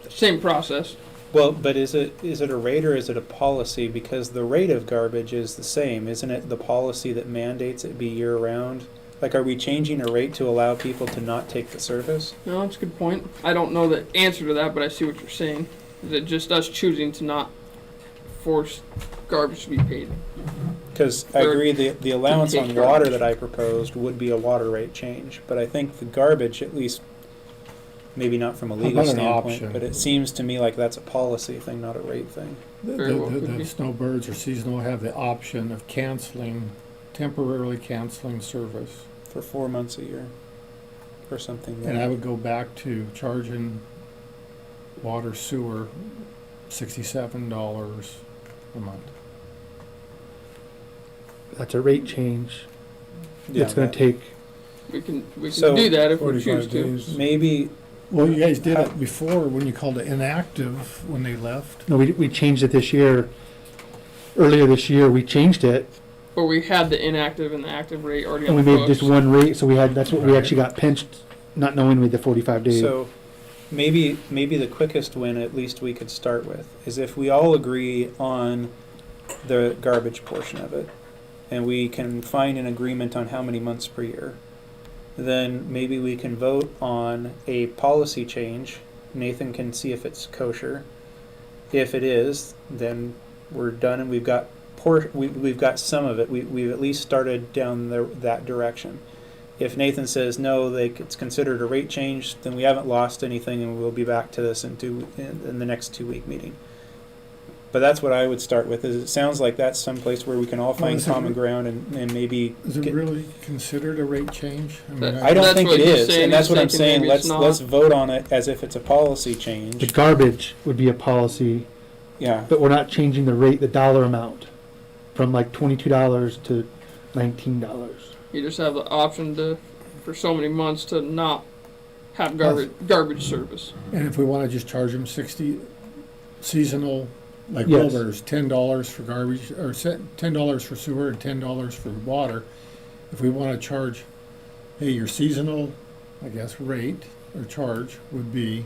Same process. Well, but is it a rate or is it a policy? Because the rate of garbage is the same, isn't it? The policy that mandates it be year-round. Like, are we changing a rate to allow people to not take the service? No, that's a good point. I don't know the answer to that, but I see what you're saying. Is it just us choosing to not force garbage to be paid? Because I Or agree, the allowance take on water garbage. that I proposed would be a water rate change. But I think the garbage, at least, maybe not from a How legal about an standpoint, option? but it seems to me like that's a policy thing, not a rate thing. Very well could be. the snowbirds or seasonal have the option of temporarily canceling service. For 4 months a year, or something. And I would go back to charging water sewer $67 a month. that's a rate change. Yeah, It's gonna that- take, We can So, do that if we 45 choose to. days. Maybe, Well, you guys did it before when you called it inactive when they left. no, we changed it this year. Earlier this year, we changed it, But we had the inactive and the active rate already and on we the made just books. one rate, so that's what we Right. actually got pinched, not knowing we had the 45 days. so maybe the quickest win, at least we could start with, is if we all agree on the garbage portion of it, and we can find an agreement on how many months per year, then maybe we can vote on a policy change. Nathan can see if it's kosher. If it is, then we're done, and we've got we've got some of it. We've at least started down that direction. If Nathan says no, it's considered a rate change, then we haven't lost anything, and we'll be back to this in the next 2-week meeting. But that's what I would start with. Is it sounds like that's someplace where we can all find is it common ground and maybe. Is it really considered a rate change? I don't That's think what it he's is, saying. and that's He's what I'm thinking saying. maybe it's Let's not. vote on it as if it's a policy The change. garbage would be a policy, Yeah. but we're not changing the rate, the dollar amount, from like $22 to $19. You just have the option for so many months to not have garbage service. And if we want to just charge them 60 seasonal, like Yes. Wilbur's, $10 for garbage, or $10 for sewer and $10 for water. If we want to charge, hey, your seasonal, I guess, rate or charge would be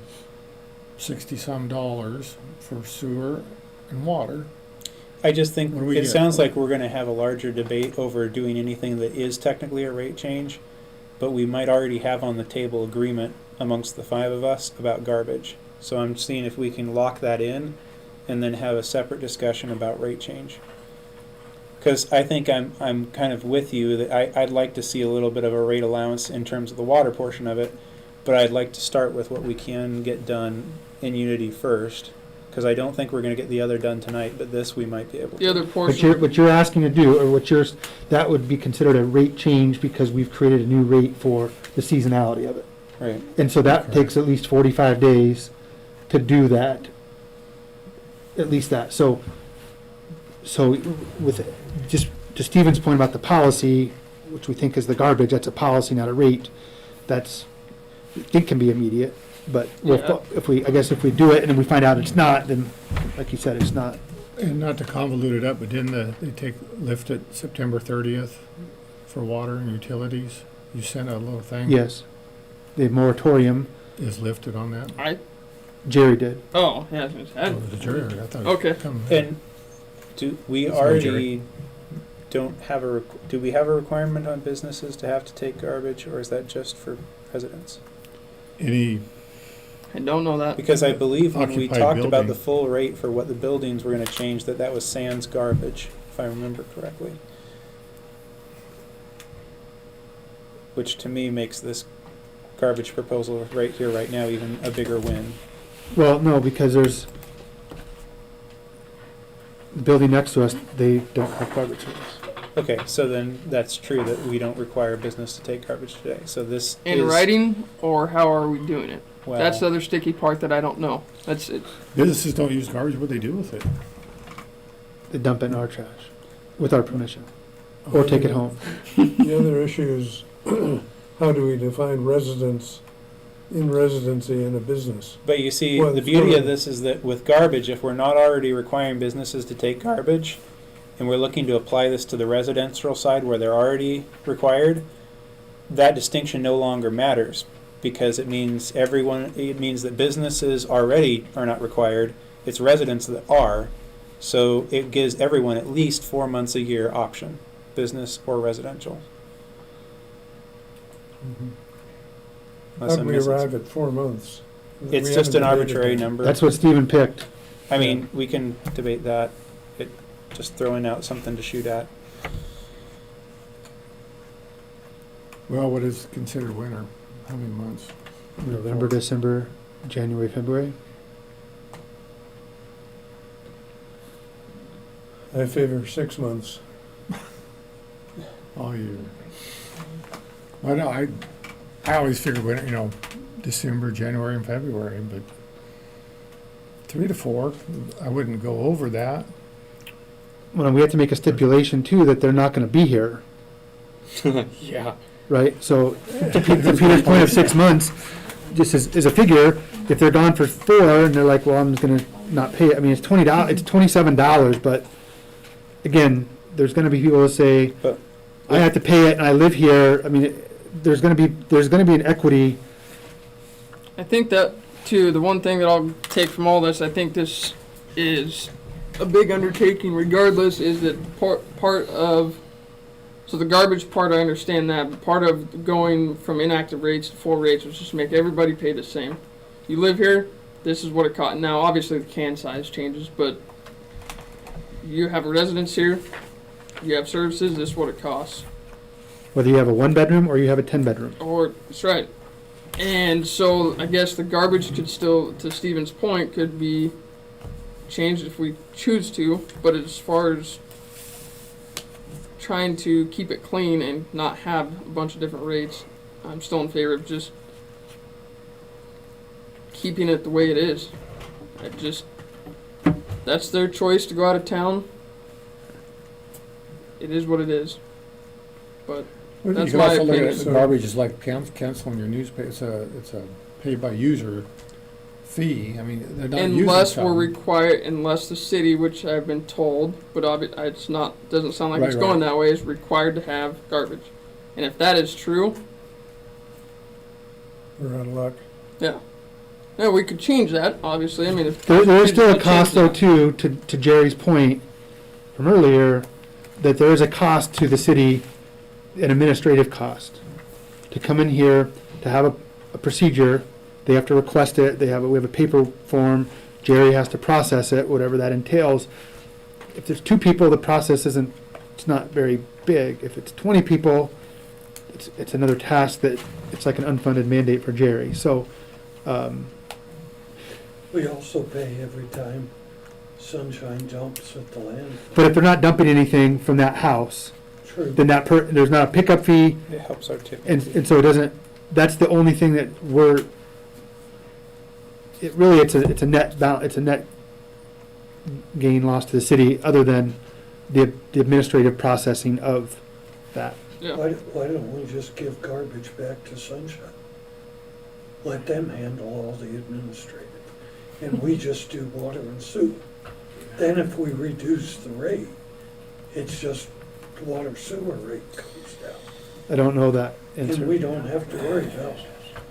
60 some dollars for sewer and water. I just think What do we it get? sounds like we're gonna have a larger debate over doing anything that is technically a rate change, but we might already have on the table agreement amongst the 5 of us about garbage. So I'm seeing if we can lock that in and then have a separate discussion about rate change. Because I think I'm kind of with you that I'd like to see a little bit of a rate allowance in terms of the water portion of it, but I'd like to start with what we can get done in Unity first, because I don't think we're going to get the other done tonight, but this we might be able to. The other What portion, you're asking to do, or that would be considered a rate change because we've created a new rate for the seasonality of it. Right. And so that Correct. takes at least 45 days to do that. At least that. So with, just to Stephen's point about the policy, which we think is the garbage, that's a policy, not a rate. It can be immediate, but Yeah. if we do it and then we find out it's not, then like you said, it's not. And not to convolute it up, but didn't they lift it September 30th for water and utilities? You sent a little thing? Yes. The moratorium, Is lifted on that? Jerry did. oh, yeah, Oh, the jury, I thought it was Okay. coming. And do we That's no already jury. don't have do we have a requirement on businesses to have to take garbage, or is that just for residents? Any, I don't know that. Because I believe when we Occupied talked about building. the full rate for what the buildings were going to change, that was sans garbage, if I remember correctly. Which to me makes this garbage proposal right here, right now, even a bigger win. Well, no, because there's the building next to us, they don't have garbage service. Okay, so then that's true that we don't require business to take garbage today. So this In is, writing, or how are we doing it? well, That's the other sticky part that I don't know. That's it. businesses don't use garbage, what do they do with it? They dump it in our trash with our permission, or take it home. The other issue is, how do we define residence, in residency in a business? But you see, Well, the it's beauty not- of this is that with garbage, if we're not already requiring businesses to take garbage, and we're looking to apply this to the residential side where they're already required, that distinction no longer matters, because it means that businesses already are not required, it's residents that are, so it gives everyone at least 4 months a year option, business or residential. Unless How do I'm we missing arrive at 4 months? It's We just an haven't debated arbitrary that. number. That's what Stephen picked. I mean, we can debate that. Just throwing out something to shoot at. Well, what is considered winter? How many months? November, December, January, February. I favor 6 months. All year. Well, no, I always figured winter, December, January, and February, but 3 to 4, I wouldn't go over that. Well, we have to make a stipulation too that they're not gonna be here, Yeah. right? So to Peter's point of 6 months, just as a figure, if they're gone for 4 and they're like, well, I'm just gonna not pay it, I mean, it's $20, it's $27, but again, there's gonna be people who say, But- I have to pay it and I live here, I mean, there's gonna be an equity. I think that, too, the one thing that I'll take from all this, I think this is a big undertaking regardless, is that part of, so the garbage part, I understand that, but part of going from inactive rates to full rates was just to make everybody pay the same. You live here, this is what it costs. Now, obviously, the can size changes, but you have a residence here, you have services, this is what it costs. Whether you have a 1-bedroom or you have a 10-bedroom. Or, that's right. And so I guess the garbage could still, to Stephen's point, could be changed if we choose to, but as far as trying to keep it clean and not have a bunch of different rates, I'm still in favor of just keeping it the way it is. That's their choice to go out of town. It is what it is. But You That's can my also look at opinion. it, garbage is like canceling your newspaper, it's a pay-by-user fee, I mean, they're not using unless we're some. required, unless the city, which I've been told, but it's not, doesn't sound like it's Right, going right. that way, is required to have garbage. And if that is true, We're out of luck. yeah, we could change that. Obviously, I mean, if There is still a change cost though that. too, to Jerry's point, from earlier, that there is a cost to the city, an administrative cost, to come in here, to have a procedure. They have to request it. We have a paper form. Jerry has to process it, whatever that entails. If there's 2 people, the process it's not very big. If it's 20 people, it's another task that it's like an unfunded mandate for Jerry. So, We also pay every time Sunshine dumps at the landfill. but if they're not dumping anything from that house, True. then there's not a pickup fee, It helps our tip. and so it doesn't. That's the only thing that it's a net gain loss to the city, other than the administrative processing of that. Yeah. Why don't we just give garbage back to Sunshine? Let them handle all the administrative, and we just do water and sewer. Then if we reduce the rate, it's just the water sewer rate comes down. I don't know that And answer. we don't have to worry about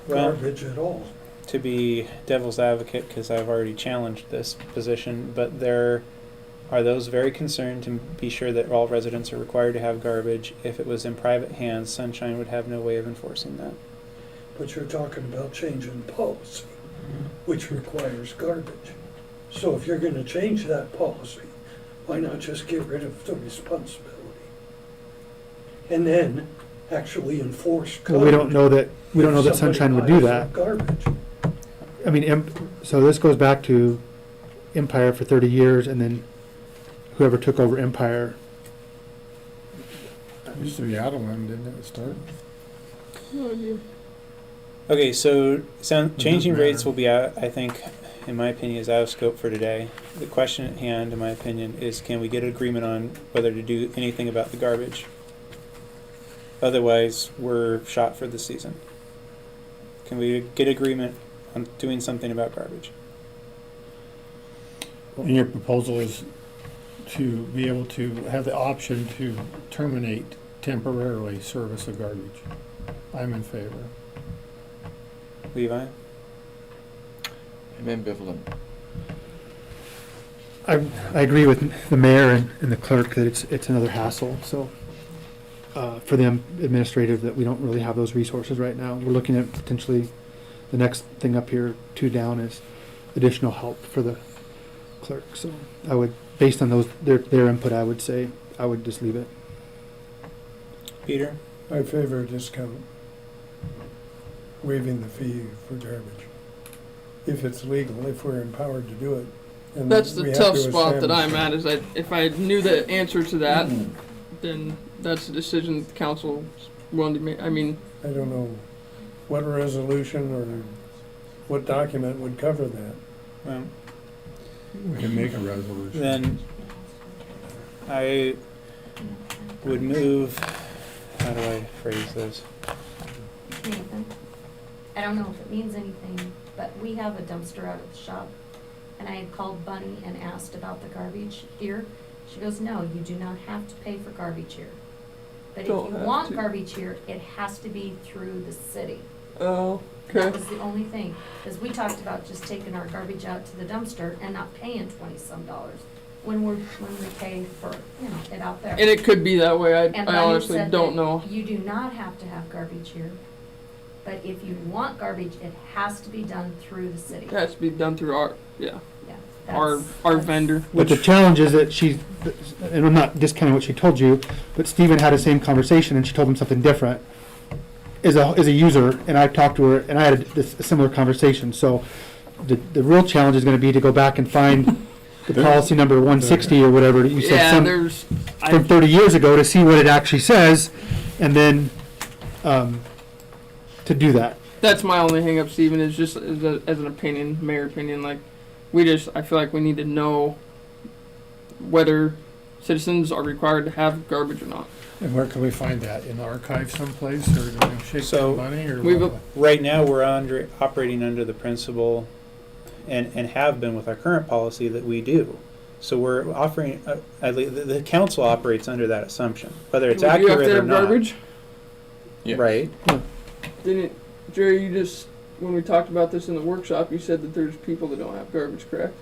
Well, garbage at all. to be devil's advocate, because I've already challenged this position, but there are those very concerned to be sure that all residents are required to have garbage. If it was in private hands, Sunshine would have no way of enforcing that. But you're talking about changing policy, which requires garbage. So if you're gonna change that policy, why not just get rid of the responsibility? And then actually enforce code. Well, we don't know that if somebody Sunshine would do piles that. up Garbage. I mean, so this goes back to Empire for 30 years, and then whoever took over Empire. It used to be Adeline, didn't it, start? No idea. Okay, so changing matter. rates will be out, I think, in my opinion, is out of scope for today. The question at hand, in my opinion, is can we get an agreement on whether to do anything about the garbage? Otherwise, we're shot for the season. Can we get agreement on doing something about garbage? And your proposal is to be able to have the option to terminate temporarily service of garbage. I'm in favor. Levi? I'm ambivalent. I agree with the mayor and the clerk that it's another hassle. So for them administrative, that we don't really have those resources right now. We're looking at potentially the next thing up here, 2 down, is additional help for the clerk. So I would, based on their input, I would say I would just leave it. Peter? I favor a discount, waiving the fee for garbage. If it's legal, if we're empowered to do it. And That's we the have tough to spot that establish- I'm at, is that if I knew the answer to that, then that's a decision the council's willing to make. I mean, I don't know what resolution or what document would cover that. Well, We can make a resolution. then I would move, how do I phrase this? Nathan, I don't know if it means anything, but we have a dumpster out at the shop, and I had called Bunny and asked about the garbage here. She goes, no, you do not have to pay for garbage here. But if Don't you have want to. garbage here, it has to be through the city. oh, That okay. was the only thing, because we talked about just taking our garbage out to the dumpster and not paying $20-some when we pay for, it out there. And it could be that way. And I Bunny honestly said don't that know. You do not have to have garbage here, but if you want garbage, it has to be done through the city. It has to be done through our, yeah, Yeah, our that's- vendor. But the challenge is that and I'm not discounting what she told you, but Stephen had the same conversation and she told him something different. As a user, and I've talked to her, and I had a similar conversation. So the real challenge is going to be to go back and find the policy number 160 or whatever that you said Yeah, from there's, 30 years ago to see what it actually says, and then to do that. that's my only hang up, Stephen, is just as an opinion, mayor opinion, like, I feel like we need to know whether citizens are required to have garbage or not. And where can we find that? In the archive someplace, or shake So, money, or we've- what? Right now, we're operating under the principle, and have been with our current policy, that we do. So we're offering, the council operates under that assumption, whether it's Do you have to accurate or have not. garbage? Yes. Right? Didn't, Jerry, when we talked about this in the workshop, you said that there's people that don't have garbage, correct?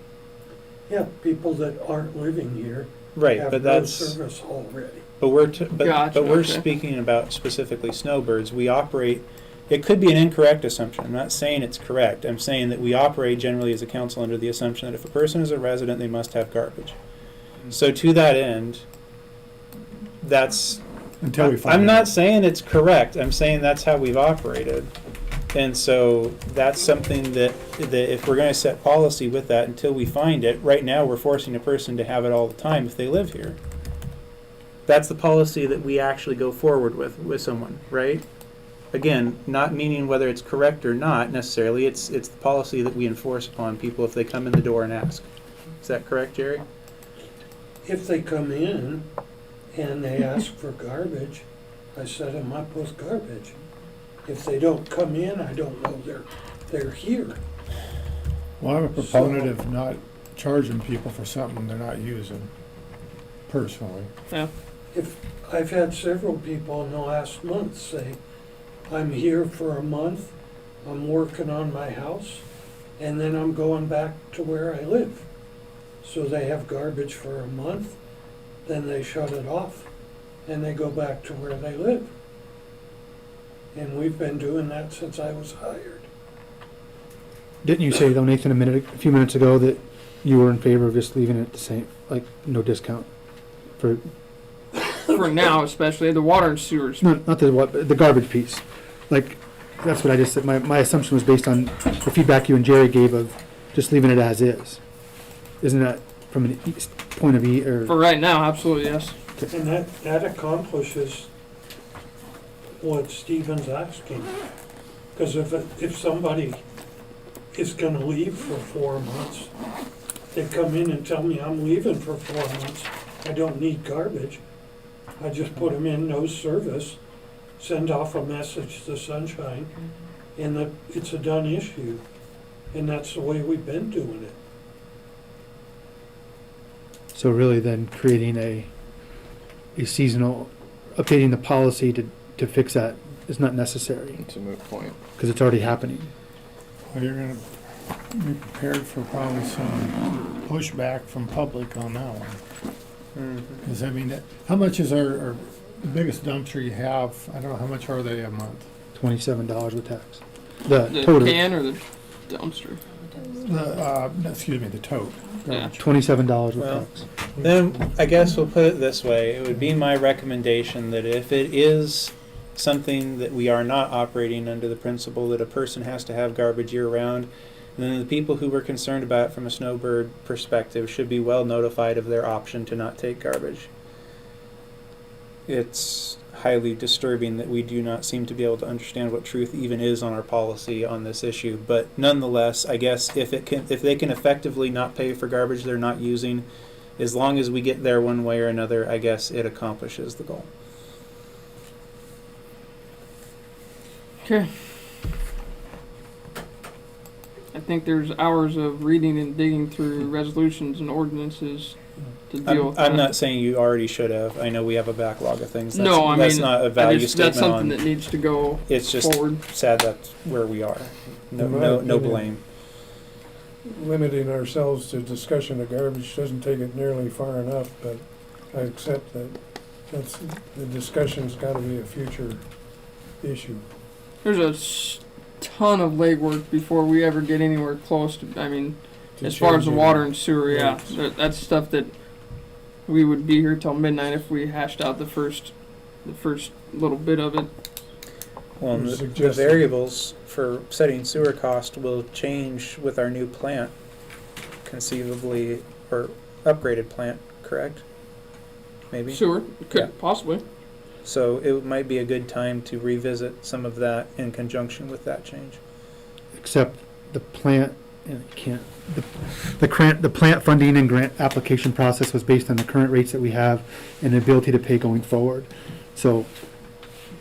Yeah, people that aren't living here Right, have but no that's, service already. but we're, Gotcha, but we're okay. speaking about specifically snowbirds. We operate, it could be an incorrect assumption. I'm not saying it's correct. I'm saying that we operate generally as a council under the assumption that if a person is a resident, they must have garbage. So to that end, that's, Until we find I'm out. not saying it's correct. I'm saying that's how we've operated. And so that's something that if we're going to set policy with that until we find it, right now we're forcing a person to have it all the time if they live here. That's the policy that we actually go forward with someone, right? Again, not meaning whether it's correct or not necessarily. It's the policy that we enforce upon people if they come in the door and ask. Is that correct, Jerry? If they come in and they ask for garbage, I set them up with garbage. If they don't come in, I don't know they're here. Well, I'm a proponent of not charging people for something they're not using, personally. Yeah. If I've had several people in the last month say, I'm here for a month, I'm working on my house, and then I'm going back to where I live. So they have garbage for a month, then they shut it off, and they go back to where they live. And we've been doing that since I was hired. Didn't you say though, Nathan, a few minutes ago that you were in favor of just leaving it the same, like no discount for, For now, especially the water and sewers. no, not the garbage piece. Like, that's what I just said. My assumption was based on the feedback you and Jerry gave of just leaving it as is. Isn't that from an point of view, or? For right now, absolutely, yes. And that accomplishes what Stephen's asking. Because if somebody is gonna leave for 4 months, they come in and tell me I'm leaving for 4 months, I don't need garbage. I just put them in no service, send off a message to Sunshine, and it's a done issue. And that's the way we've been doing it. So really then creating a seasonal, updating the policy to fix that is not necessary, It's a moot point. because it's already happening. Well, you're gonna be prepared for probably some pushback from public on that one. Because, I mean, how much is our the biggest dumpster you have? I don't know, how much are they a month? $27 with tax. The The total, can or the dumpster? Excuse me, the tote. Yeah. garbage. $27 with Well, tax. Then I guess we'll put it this way. It would be my recommendation that if it is something that we are not operating under the principle that a person has to have garbage year round, then the people who were concerned about it from a snowbird perspective should be well notified of their option to not take garbage. It's highly disturbing that we do not seem to be able to understand what truth even is on our policy on this issue. But nonetheless, I guess if they can effectively not pay for garbage they're not using, as long as we get there one way or another, I guess it accomplishes the goal. Okay. I think there's hours of reading and digging through resolutions and ordinances to deal with that. I'm not saying you already should have. I know we have a backlog of things. That's, No, I that's mean, not a value that's statement something on. that needs to go It's just forward. sad that's where we are. No, In my no opinion, blame. Limiting ourselves to discussion of garbage doesn't take it nearly far enough, but I accept that the discussion's gotta be a future issue. There's a ton of legwork before we ever get anywhere close to, I mean, to as far as the change water it. and sewer, yeah. That's stuff that we would be here till midnight if we hashed out the first little bit of it. Well, You the suggested- variables for setting sewer cost will change with our new plant, conceivably, or upgraded plant, correct? Maybe. Sewer, could Yeah. possibly. So it might be a good time to revisit some of that in conjunction with that change. Except the plant, you can't, the plant funding and grant application process was based on the current rates that we have and the ability to pay going forward. So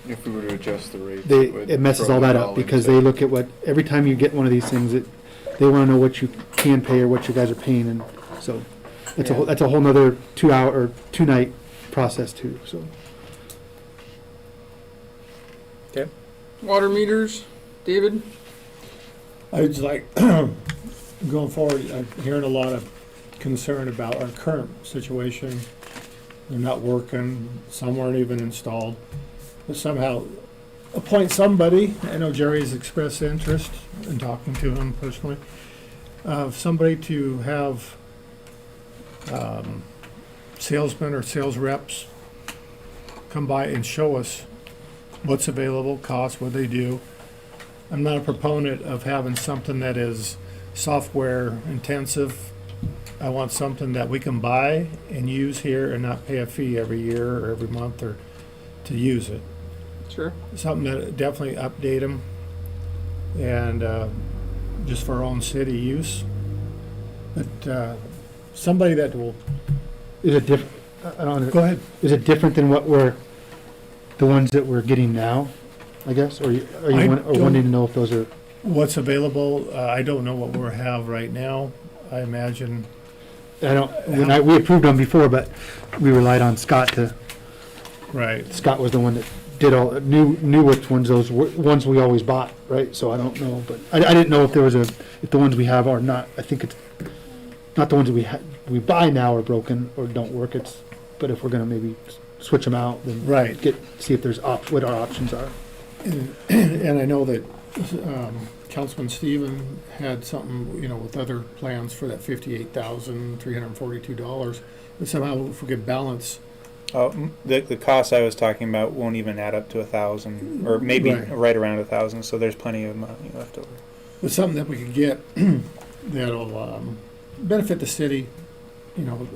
If we were to adjust the rates, it messes all that up, because they look at every time you get one of these things, they wanna know what you can pay or what you guys are paying, and so that's a whole nother 2-hour or 2-night process too, so. Water meters, David? I was like, going forward, I'm hearing a lot of concern about our current situation they're not working, some weren't even installed. But somehow appoint somebody, I know Jerry's expressed interest in talking to him personally, somebody to have salesmen or sales reps come by and show us what's available, cost, what they do. I'm not a proponent of having something that is software intensive. I want something that we can buy and use here and not pay a fee every year or every month or to use it. Sure. Something that definitely update them and just for our own city use. But somebody that will, Is it different? I don't. go ahead. Is it different than the ones that we're getting now? I guess, or are you I wanting don't- to know if those are? What's available, I don't know what we have right now. I imagine, I don't. We approved them before, but we relied on Scott to. right. Scott was the one that did all knew which ones those ones we always bought, right? So I don't know, but I didn't know if there was if the ones we have are not. I think it's not the ones that we buy now are broken or don't work. But if we're gonna maybe switch them out, then Right. see if there's what our options are. And I know that Councilman Stephen had something, with other plans for that $58,342. But somehow if we could balance, The cost I was talking about won't even add up to 1,000, or maybe Right. right around 1,000. So there's plenty of money left over. but something that we could get that'll benefit the city.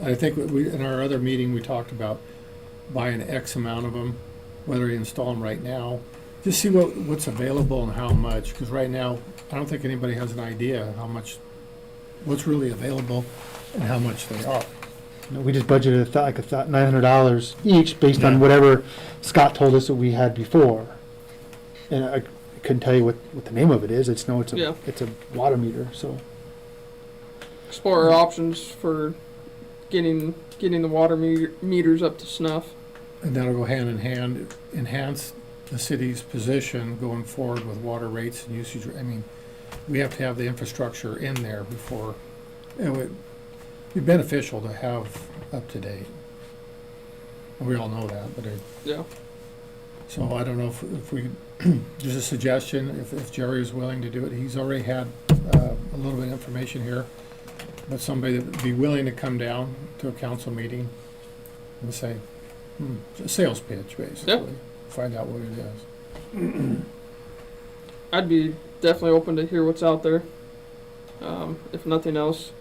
I think in our other meeting, we talked about buying X amount of them, whether you install them right now. Just see what's available and how much, because right now, I don't think anybody has an idea what's really available and how much they are. We just budgeted $900 each based Yeah. on whatever Scott told us that we had before. And I couldn't tell you what the name of it is. It's a Yeah. it's a water meter. So Explore our options for getting the water meters up to snuff. And that'll go hand in hand, enhance the city's position going forward with water rates and usage. I mean, we have to have the infrastructure in there before, it would be beneficial to have up to date. And we all know that, but Yeah. so I don't know if we, there's a suggestion, if Jerry is willing to do it. He's already had a little bit of information here, but somebody that would be willing to come down to a council meeting and say, a sales pitch, basically. Find out what it is. I'd be definitely open to hear what's out there. If nothing else,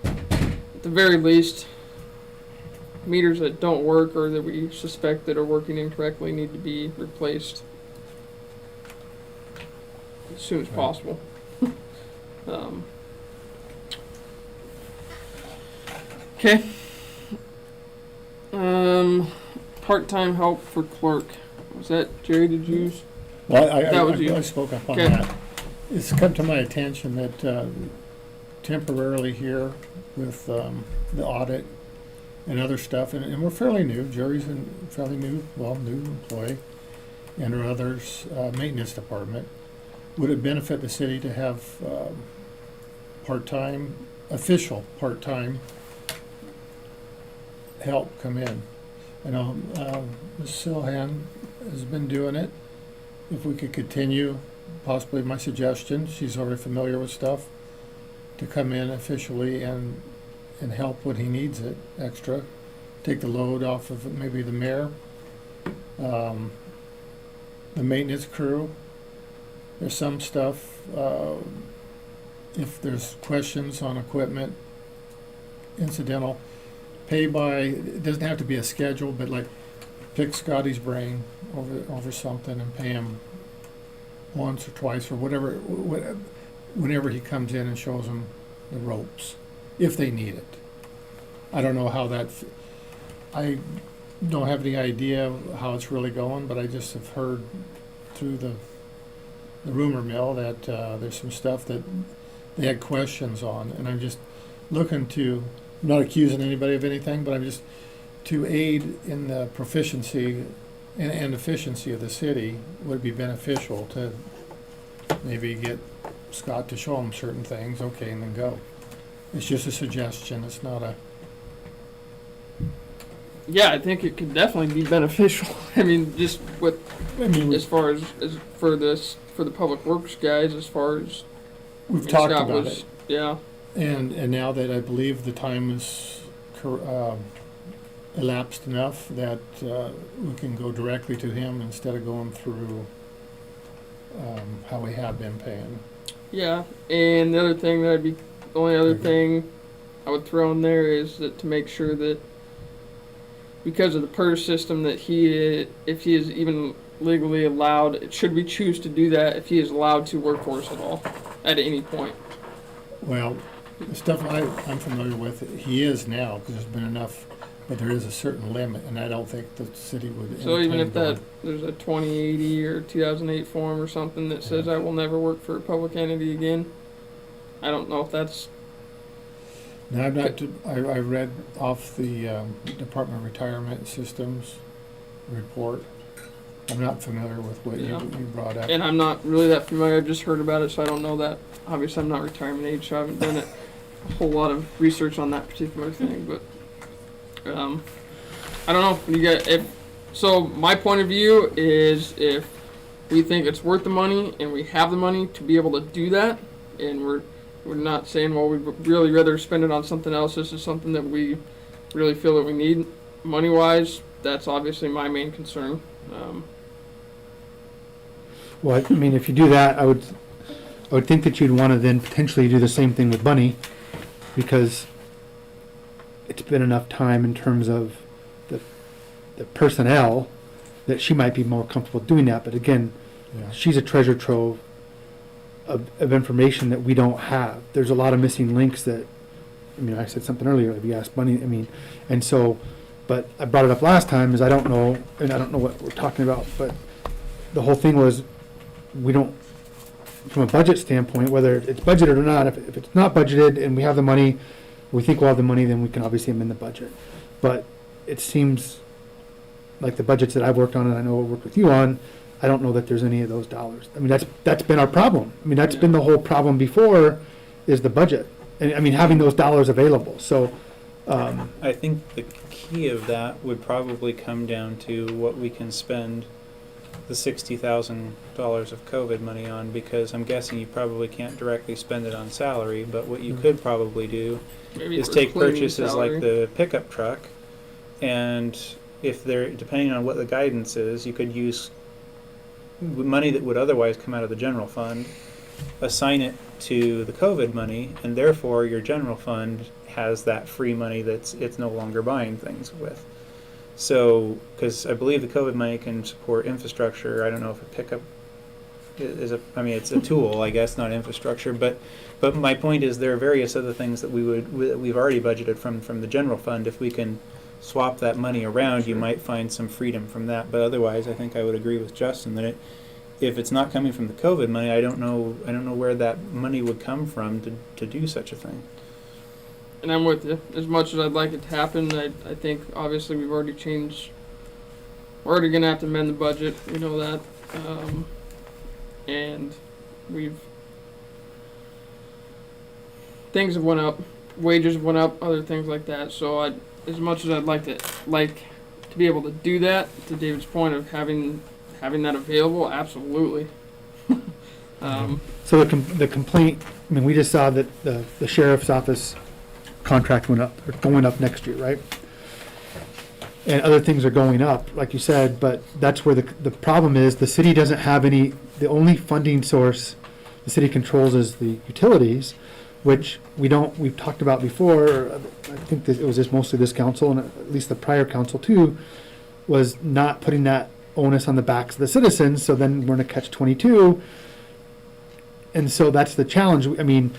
at the very least, meters that don't work or that we suspect that are working incorrectly need to be replaced as soon as Right. possible. Okay. Part-time help for clerk. Was that Jerry? Did you? Well, That was you. I spoke up on Okay. that. It's come to my attention that temporarily here with the audit and other stuff, and we're fairly new, Jerry's a fairly new employee, and our others, maintenance department. Would it benefit the city to have official part-time help come in? I know Ms. Silhan has been doing it. If we could continue, possibly my suggestion, she's already familiar with stuff, to come in officially and help when he needs it extra, take the load off of maybe the mayor, the maintenance crew. There's some stuff, if there's questions on equipment, incidental, pay by, it doesn't have to be a schedule, but like pick Scotty's brain over something and pay him once or twice or whatever, whenever he comes in and shows them the ropes, if they need it. I don't know how I don't have any idea of how it's really going, but I just have heard through the rumor mill that there's some stuff that they had questions on, and I'm just looking to, I'm not accusing anybody of anything, but I'm just to aid in the proficiency and efficiency of the city would be beneficial to maybe get Scott to show them certain things, okay, and then go. It's just a suggestion, it's not a, Yeah, I think it could definitely be beneficial. I mean, just with, I mean, as far as for this, for the public works guys, as far as. I we've mean, talked Scott about was- it, Yeah, and now that I believe the time is elapsed enough that we can go directly to him instead of going through how we have been paying. yeah, and the other thing the only other thing I would throw in there is that to make sure that because of the PERS system that if he is even legally allowed, should we choose to do that, if he is allowed to work for us at all, at any point. Well, the stuff I'm familiar with, he is now, because there's been enough, but there is a certain limit, and I don't think the city would So even if entertain there's a 2080 or 2008 form or something that says I will never work for a public entity again, I don't know if that's, Now, I'm not, I read off the Department of Retirement Systems report. I'm not familiar with what Yeah. you brought up. and I'm not really that familiar, I've just heard about it, so I don't know that. Obviously, I'm not retirement age, so I haven't done a whole lot of research on that particular thing, but, I don't know, so my point of view is if we think it's worth the money and we have the money to be able to do that, and we're not saying, well, we'd really rather spend it on something else, this is something that we really feel that we need money-wise, that's obviously my main concern. Well, I mean, if you do that, I would think that you'd want to then potentially do the same thing with Bunny, because it's been enough time in terms of the personnel that she might be more comfortable doing that. But again, Yeah. she's a treasure trove of information that we don't have. There's a lot of missing links that, I mean, I said something earlier, if you asked Bunny, I mean, and so, but I brought it up last time, is I don't know, and I don't know what we're talking about, but the whole thing was, we don't, from a budget standpoint, whether it's budgeted or not, if it's not budgeted and we have the money, we think we'll have the money, then we can obviously amend the budget. But it seems like the budgets that I've worked on, and I know I've worked with you on, I don't know that there's any of those dollars. I mean, that's been our problem. I mean, that's been the whole problem before, is the budget. And, I mean, having those dollars available, so, I think the key of that would probably come down to what we can spend the $60,000 of COVID money on, because I'm guessing you probably can't directly spend it on salary, but what you could probably do Maybe is for take cleaning purchases salary. like the pickup truck, and if they're, depending on what the guidance is, you could use money that would otherwise come out of the general fund, assign it to the COVID money, and therefore your general fund has that free money it's no longer buying things with. So, because I believe the COVID money can support infrastructure. I don't know if a pickup I mean, it's a tool, I guess, not infrastructure. But my point is, there are various other things that we've already budgeted from the general fund. If we can swap that money around, you might find some freedom from that. But otherwise, I think I would agree with Justin that if it's not coming from the COVID money, I don't know where that money would come from to do such a thing. And I'm with you. As much as I'd like it to happen, I think obviously we're already gonna have to amend the budget, you know that. And things have went up, wages have went up, other things like that. So as much as I'd like to be able to do that, to David's point of having that available, absolutely. so the complaint, I mean, we just saw that the sheriff's office contract went up, or going up next year, right? And other things are going up, like you said, but that's where the problem is. The city doesn't have the only funding source the city controls is the utilities, which we've talked about before. I think that it was mostly this council, and at least the prior council too, was not putting that onus on the backs of the citizens, so then we're in a catch-22. And so that's the challenge. I mean,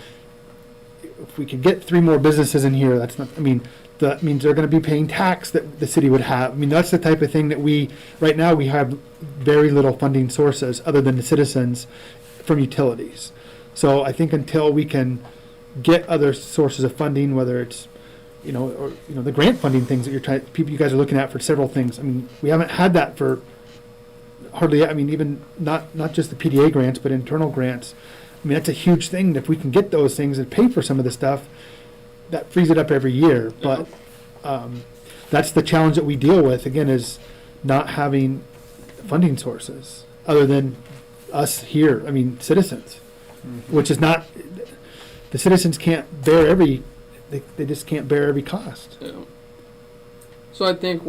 if we could get 3 more businesses in here, that means they're going to be paying tax that the city would have. I mean, that's the type of thing that right now we have very little funding sources other than the citizens from utilities. So I think until we can get other sources of funding, whether it's, the grant funding things that you guys are looking at for several things. I mean, we haven't had that for hardly, even not just the PDA grants, but internal grants. I mean, that's a huge thing. If we can get those things and pay for some of the stuff, that frees it up every year. But that's the challenge that we deal with, again, is not having funding sources other than us here, I mean, citizens, which is not, the citizens can't bear they just can't bear every cost. Yeah. So I think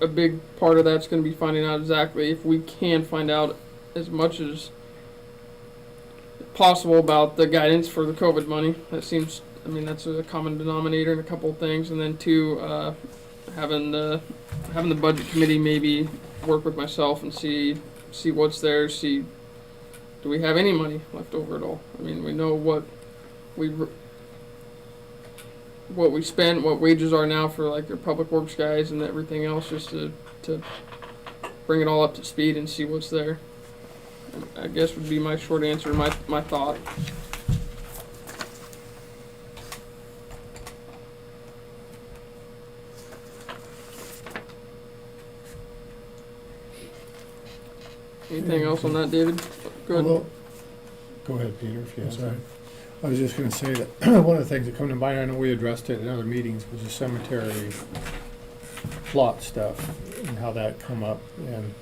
a big part of that's going to be finding out exactly if we can find out as much as possible about the guidance for the COVID money. That seems, I mean, that's a common denominator in a couple of things, and then two, having the budget committee maybe work with myself and see what's there, do we have any money left over at all? I mean, we know what we spent, what wages are now for like your public works guys and everything else, just to bring it all up to speed and see what's there. I guess would be my short answer, my thought. Anything else on that, David? Good. Well, go ahead, Peter, if you have. Sorry. I was just gonna say that one of the things that come to mind, I know we addressed it in other meetings, was the cemetery plot stuff and how that come up and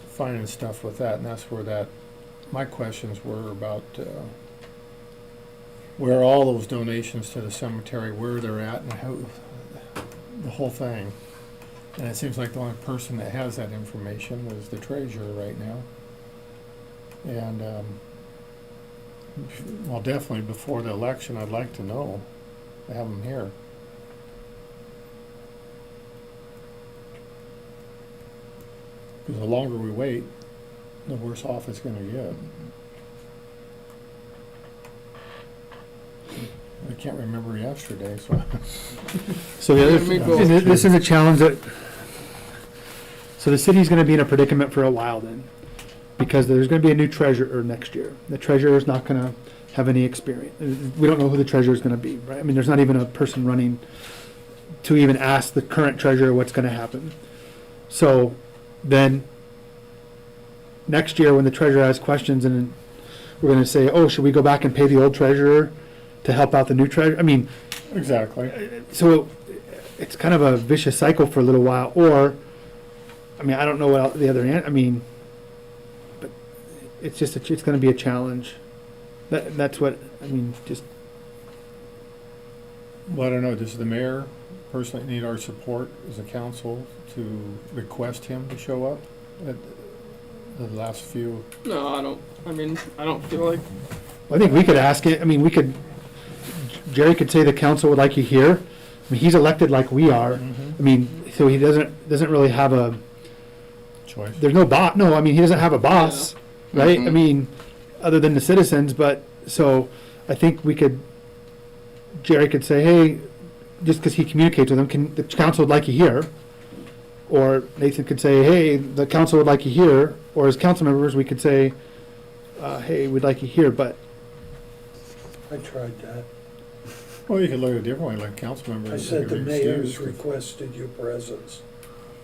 finding stuff with that, and that's where my questions were about where all those donations to the cemetery, where they're at and how, the whole thing. And it seems like the only person that has that information is the treasurer right now. And, well, definitely before the election, I'd like to know, to have them here. Because the longer we wait, the worse off it's gonna get. I can't remember yesterday, so. So the other, Yeah, me both. this is a challenge that, so the city's gonna be in a predicament for a while then, because there's gonna be a new treasurer next year. The treasurer's not gonna have any experience. We don't know who the treasurer's gonna be, right? I mean, there's not even a person running to even ask the current treasurer what's gonna happen. So then, next year when the treasurer has questions and we're gonna say, oh, should we go back and pay the old treasurer to help out the new treasurer? I mean, Exactly. so it's kind of a vicious cycle for a little while, or, I mean, I don't know what the other end, I mean, but it's just, it's gonna be a challenge. That's what, I mean, just, Well, I don't know, does the mayor personally need our support as a council to request him to show up at the last few? No, I don't. I mean, I don't feel like. I think we could ask it, I mean, Jerry could say the council would like you here. I mean, he's elected like we are. I mean, so he doesn't really have a, Choice. there's no no, I mean, he doesn't have a boss, right? I Mhm. mean, other than the citizens, but, so, I think Jerry could say, hey, just because he communicates with them, the council would like you here. Or Nathan could say, hey, the council would like you here, or as council members, we could say, hey, we'd like you here, but, I tried that. Well, you could look at it differently, like council members. I said the could be mayor's excused if- requested your presence,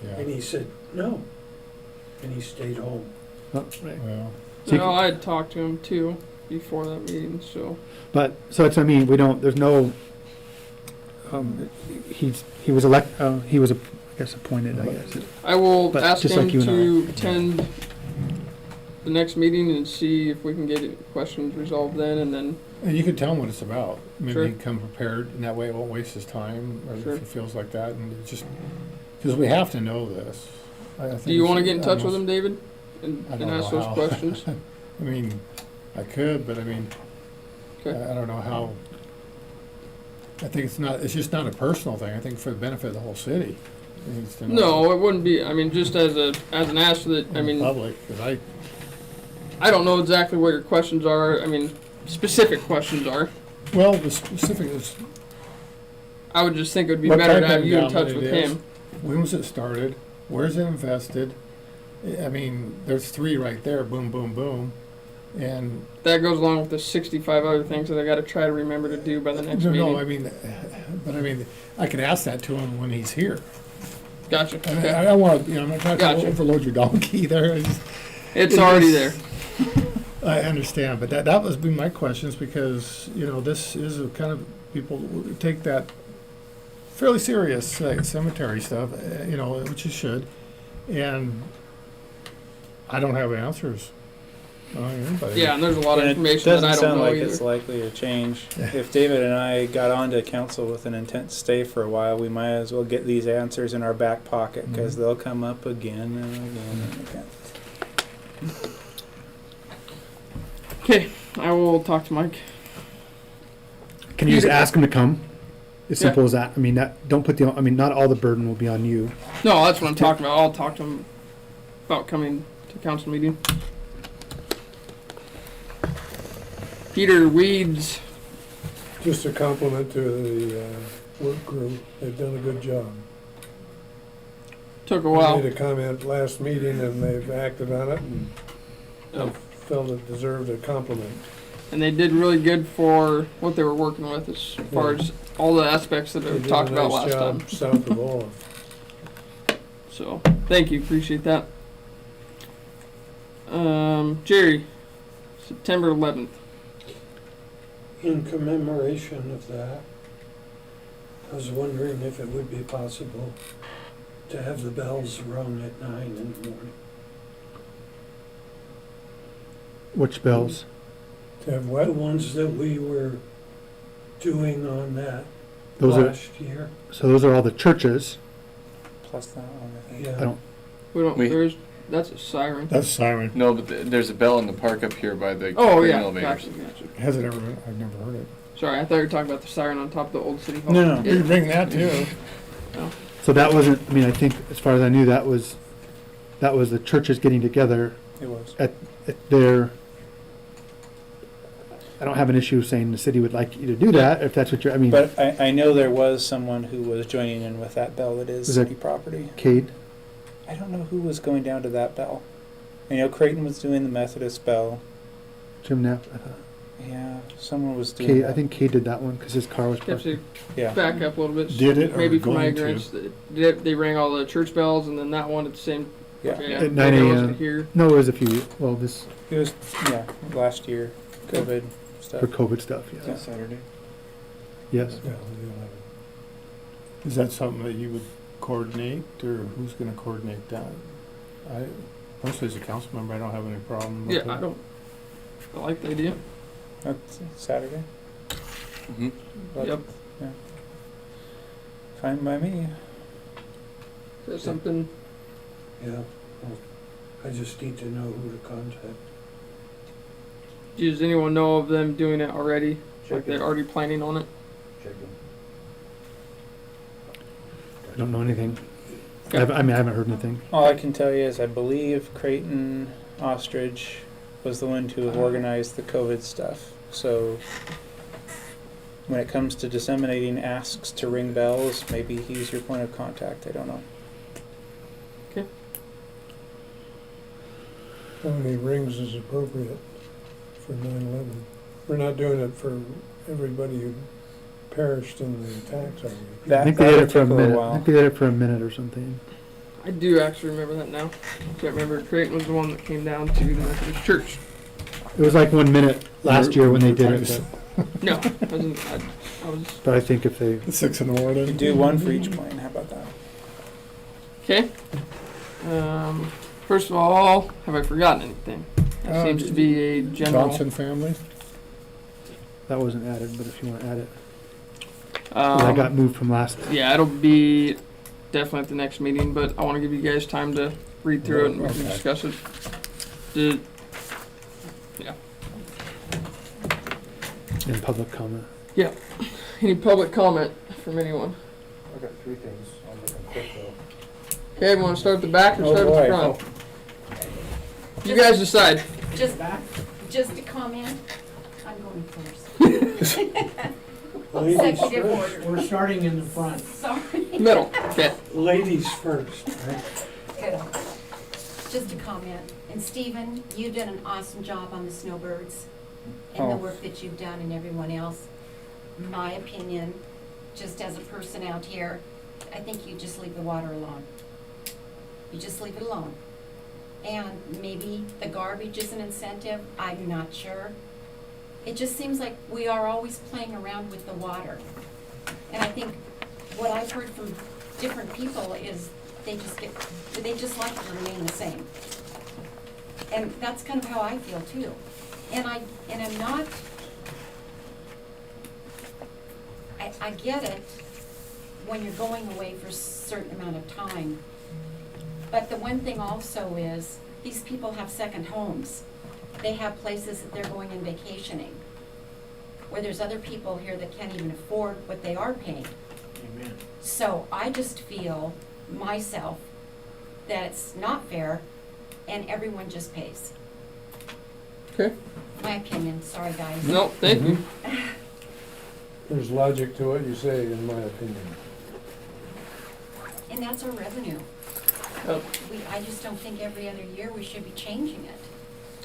and Yeah, he said, no, and he stayed home. oh, right. well, So you No, can- I had talked to him too before that meeting. So so it's, I mean, we don't, there's no, he was I guess appointed, I guess. I will But ask just him like you and to attend the next meeting and see if we can get questions resolved then, and then. and you could tell him what it's about. Maybe Sure. he can come prepared, and that way it won't waste his time, or Sure. if he feels like that, and it's just, because we have to know this. I think Do you it's want to get in touch with almost- him, David, and I don't ask know those how. questions? I mean, I could, but I mean, Okay. I don't know how. I think it's just not a personal thing. I think for the benefit of the whole city. It needs to know. No, it wouldn't be. I mean, just as an ask that. I mean, Public, because I don't know exactly what your questions are. I mean, specific questions are. well, the specific is, I would just think it would be What better type to have of you in touch endowment with it is. him. when was it started? Where's it invested? I mean, there's three right there, boom, boom, boom. And, That goes along with the 65 other things that I got to try to remember to do by the next no, meeting. I mean, but I mean, I can ask that to him when he's here. Gotcha. I Okay. I don't want to, I'm not trying to Gotcha. overload your donkey there. It's already there. I understand, but that was been my questions, because, this is a kind of, people take that fairly serious, like cemetery stuff, you know, which you should. And I don't have answers. I don't have anybody. Yeah, and there's a lot of And information that I It doesn't don't sound know like either. it's likely to change. If David and I got onto council with an intent to stay for a while, we might as well get these answers in our back pocket, because they'll come up again and again and again. Okay, I will talk to Mike. Can you just Either- ask them to come? As Yeah. simple as that. I mean, don't put the, I mean, not all the burden will be on you. No, that's what I'm talking about. I'll talk to him about coming to council meeting. Peter Weeds. Just a compliment to the work crew. They've done a good job. Took a I while. made a comment last meeting and they've acted on it and I Oh. felt it deserved a compliment. And they did really good for what they were working with as far as all the aspects that They we did talked a about nice last job time. south of Olive. So, thank you. Appreciate that. Jerry, September 11th. In commemoration of that, I was wondering if it would be possible to have the bells rung at 9 in the morning. Which bells? To have The what? ones that we were doing on that Those are, last year. so those are all the churches. Plus that one, I think. I Yeah, don't, We don't. We- There's. That's a siren. That's siren. No, but there's a bell in the park up here by the Oh grain yeah. elevators. Gotcha. Has it ever been? I've never heard it. Sorry, I thought you were talking about the siren on top of the old city hall. No, no. We can bring that too. so that wasn't, I mean, I think as far as I knew, that was the churches getting together It was. at their, I don't have an issue saying the city would like you to do that, if that's what you're, I mean, But I know there was someone who was joining in with that bell that is Was that- city property. Cade, I don't know who was going down to that bell. I know Creighton was doing the Methodist bell. Jim Knapp, I thought. Yeah, someone was doing Cade, that. I think Cade did that one, because his car was parked. Actually, Yeah. back up a little bit. Did it or Maybe for my going to? ignorance, they rang all the church bells and then that one at the same. Yeah. Okay, At maybe 9 I wasn't a.m. here. No, it was a few, well, this, It was, yeah, last year, COVID for stuff. COVID stuff, Is yeah. that Saturday? Yes. Yeah, the 11th. Is that something that you would coordinate, or who's gonna coordinate that? I, mostly as a council member, I don't have any problem with it. Yeah, I like the idea. That's Saturday. Mm-hmm. But, Yep. Yeah. Fine by me. Is that something? yeah. Well, I just need to know who to contact. Does anyone know of them doing it already? Like they're already planning on it? I don't know anything. Okay. I mean, I haven't heard anything. All I can tell you is I believe Creighton Ostrich was the one to have organized the COVID stuff. So when it comes to disseminating asks to ring bells, maybe he's your point of contact. I don't know. How many rings is appropriate for 9/11? We're not doing it for everybody who perished in the attacks, are we? I That, think they that did would it for a take a little minute. I while. think they did it for a minute or something. I do actually remember that now. Can't remember. Creighton was the one that came down to the Methodist church. It was like 1 minute last year when they did it, but, No, I wasn't. I was. but I think if they, 6 in the morning. You do one for each plane. How about that? Okay. First of all, have I forgotten anything? That seems to be a general. Johnson family? that wasn't added, but if you want to add it. 'Cause I got Um, moved from last, yeah, it'll be definitely at the next meeting, but I want to give you guys time to read through it and we can Okay. discuss it. Did, in public comment. any public comment from anyone? I've got 3 things. I'll make them quick though. Okay, we want to start at the back or Oh, start at boy. the front? You guys decide. Just a comment, I'm going first. Ladies Executive first. order. We're starting in the front. Sorry. Middle. Okay. Ladies first, right? Good. Just a comment. And Stephen, you did an awesome job on the snowbirds and the Oh. work that you've done and everyone else. My opinion, just as a person out here, I think you just leave the water alone. You just leave it alone. And maybe the garbage is an incentive, I'm not sure. It just seems like we are always playing around with the water. And I think what I've heard from different people is they just like it to remain the same. And that's kind of how I feel too. And I'm not, I get it when you're going away for a certain amount of time. But the one thing also is, these people have second homes. They have places that they're going and vacationing, where there's other people here that can't even afford what they are paying. Amen. So I just feel myself that it's not fair and everyone just pays. Okay. My opinion, sorry guys. No, thank you. There's logic to what you say, in my opinion. And that's our revenue. Yep. I just don't think every other year we should be changing it.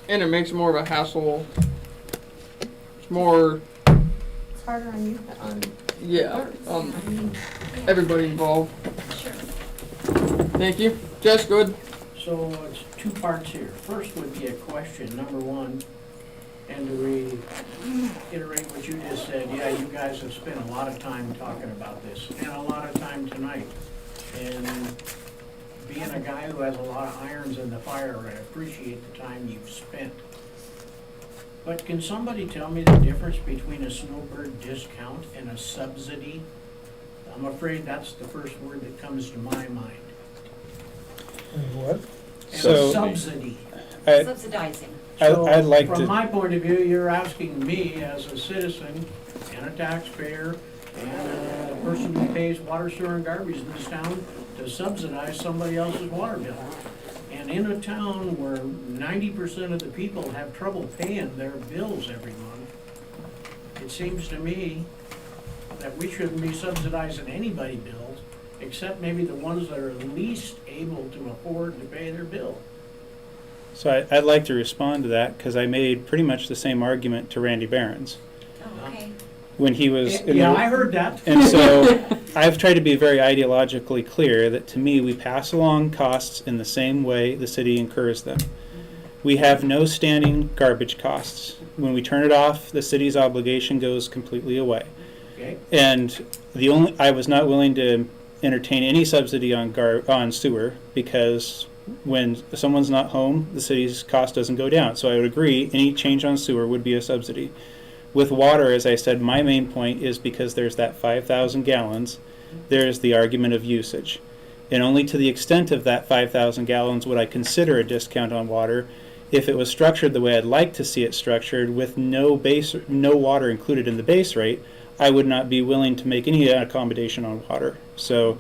And it makes more of a hassle. It's more, It's harder on you, on yeah, clerks. I mean, everybody involved. Sure. Thank you. Jess, go ahead. So it's two parts here. First would be a question, number one, and to reiterate what you just said, yeah, you guys have spent a lot of time talking about this, and a lot of time tonight. And being a guy who has a lot of irons in the fire, I appreciate the time you've spent. But can somebody tell me the difference between a snowbird discount and a subsidy? I'm afraid that's the first word that comes to my mind. And what? And So- a subsidy. Subsidizing. I'd like From to, my point of view, you're asking me as a citizen and a taxpayer and a person who pays water, sewer, and garbage in this town to subsidize somebody else's water bill. And in a town where 90% of the people have trouble paying their bills every month, it seems to me that we shouldn't be subsidizing anybody's bills, except maybe the ones that are least able to afford to pay their bill. so I'd like to respond to that, because I made pretty much the same argument to Randy Barron's Oh, okay. when he was in Yeah, the, I heard that. and so I've tried to be very ideologically clear that to me, we pass along costs in the same way the city incurs them. We have no standing garbage costs. When we turn it off, the city's obligation goes completely away. Okay, And I was not willing to entertain any subsidy on sewer, because when someone's not home, the city's cost doesn't go down. So I would agree, any change on sewer would be a subsidy. With water, as I said, my main point is because there's that 5,000 gallons, there's the argument of usage. And only to the extent of that 5,000 gallons would I consider a discount on water. If it was structured the way I'd like to see it structured, with no water included in the base rate, I would not be willing to make any accommodation on water. So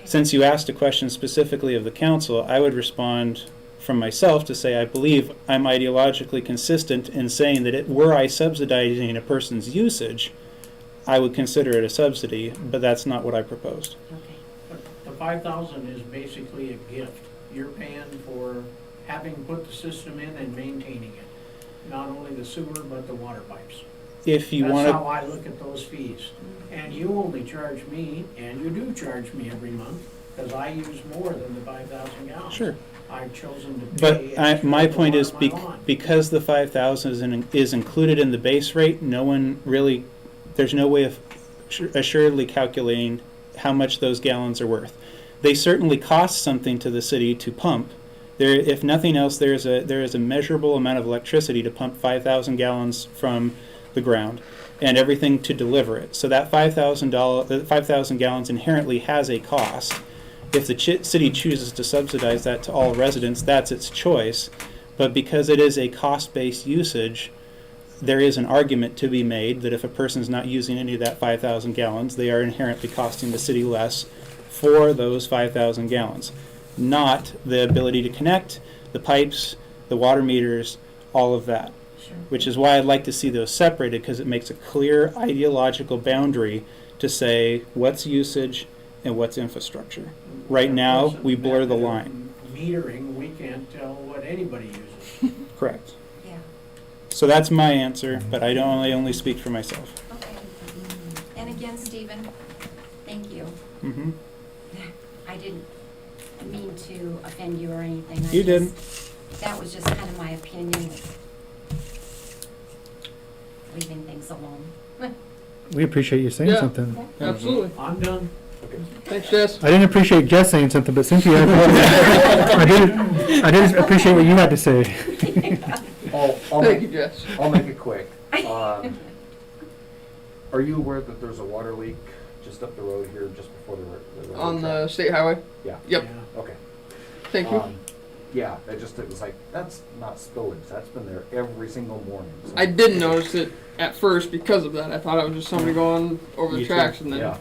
since you asked a question specifically of the council, I would respond from myself to say I believe I'm ideologically consistent in saying that were I subsidizing a person's usage, I would consider it a subsidy, but that's not what I proposed. Okay. but the 5,000 is basically a gift. You're paying for having put the system in and maintaining it. Not only the sewer, but the water pipes. If you That's want how to, I look at those fees. And you only charge me, and you do charge me every month, because I use more than the 5,000 gallons. sure. I've chosen to But pay extra my to point is, water my lawn. because the 5,000 is included in the base rate, no one really, there's no way of assuredly calculating how much those gallons are worth. They certainly cost something to the city to pump. There, if nothing else, there is a measurable amount of electricity to pump 5,000 gallons from the ground, and everything to deliver it. So that $5,000 gallons inherently has a cost. If the city chooses to subsidize that to all residents, that's its choice. But because it is a cost-based usage, there is an argument to be made that if a person's not using any of that 5,000 gallons, they are inherently costing the city less for those 5,000 gallons. Not the ability to connect, the pipes, the water meters, all of that. Sure. Which is why I'd like to see those separated, because it makes a clear ideological boundary to say what's usage and what's infrastructure. Right Of now, course, we blur the method of line. Metering, we can't tell what anybody uses. Correct. Yeah, So that's my answer, but I don't only speak for myself. okay. And again, Stephen, thank you. Mm-hmm. I didn't mean to offend you or anything. You didn't. That was just kind of my opinion, leaving things alone. We appreciate you saying Yeah. something. Absolutely. I'm done. Thanks, Jess. I didn't appreciate Jess saying something, but Cynthia, I did appreciate what you had to say. Thank you, Jess. I'll make it quick. Are you aware that there's a water leak just up the road here, just before the railroad On the track? state highway? Yeah. Yep. Yeah. Okay. Thank you. Yeah, it was like, that's not spillage, that's been there every single morning. So- I didn't notice it at first because of that. I thought it was just somebody going over the Me too. tracks and then, Yeah.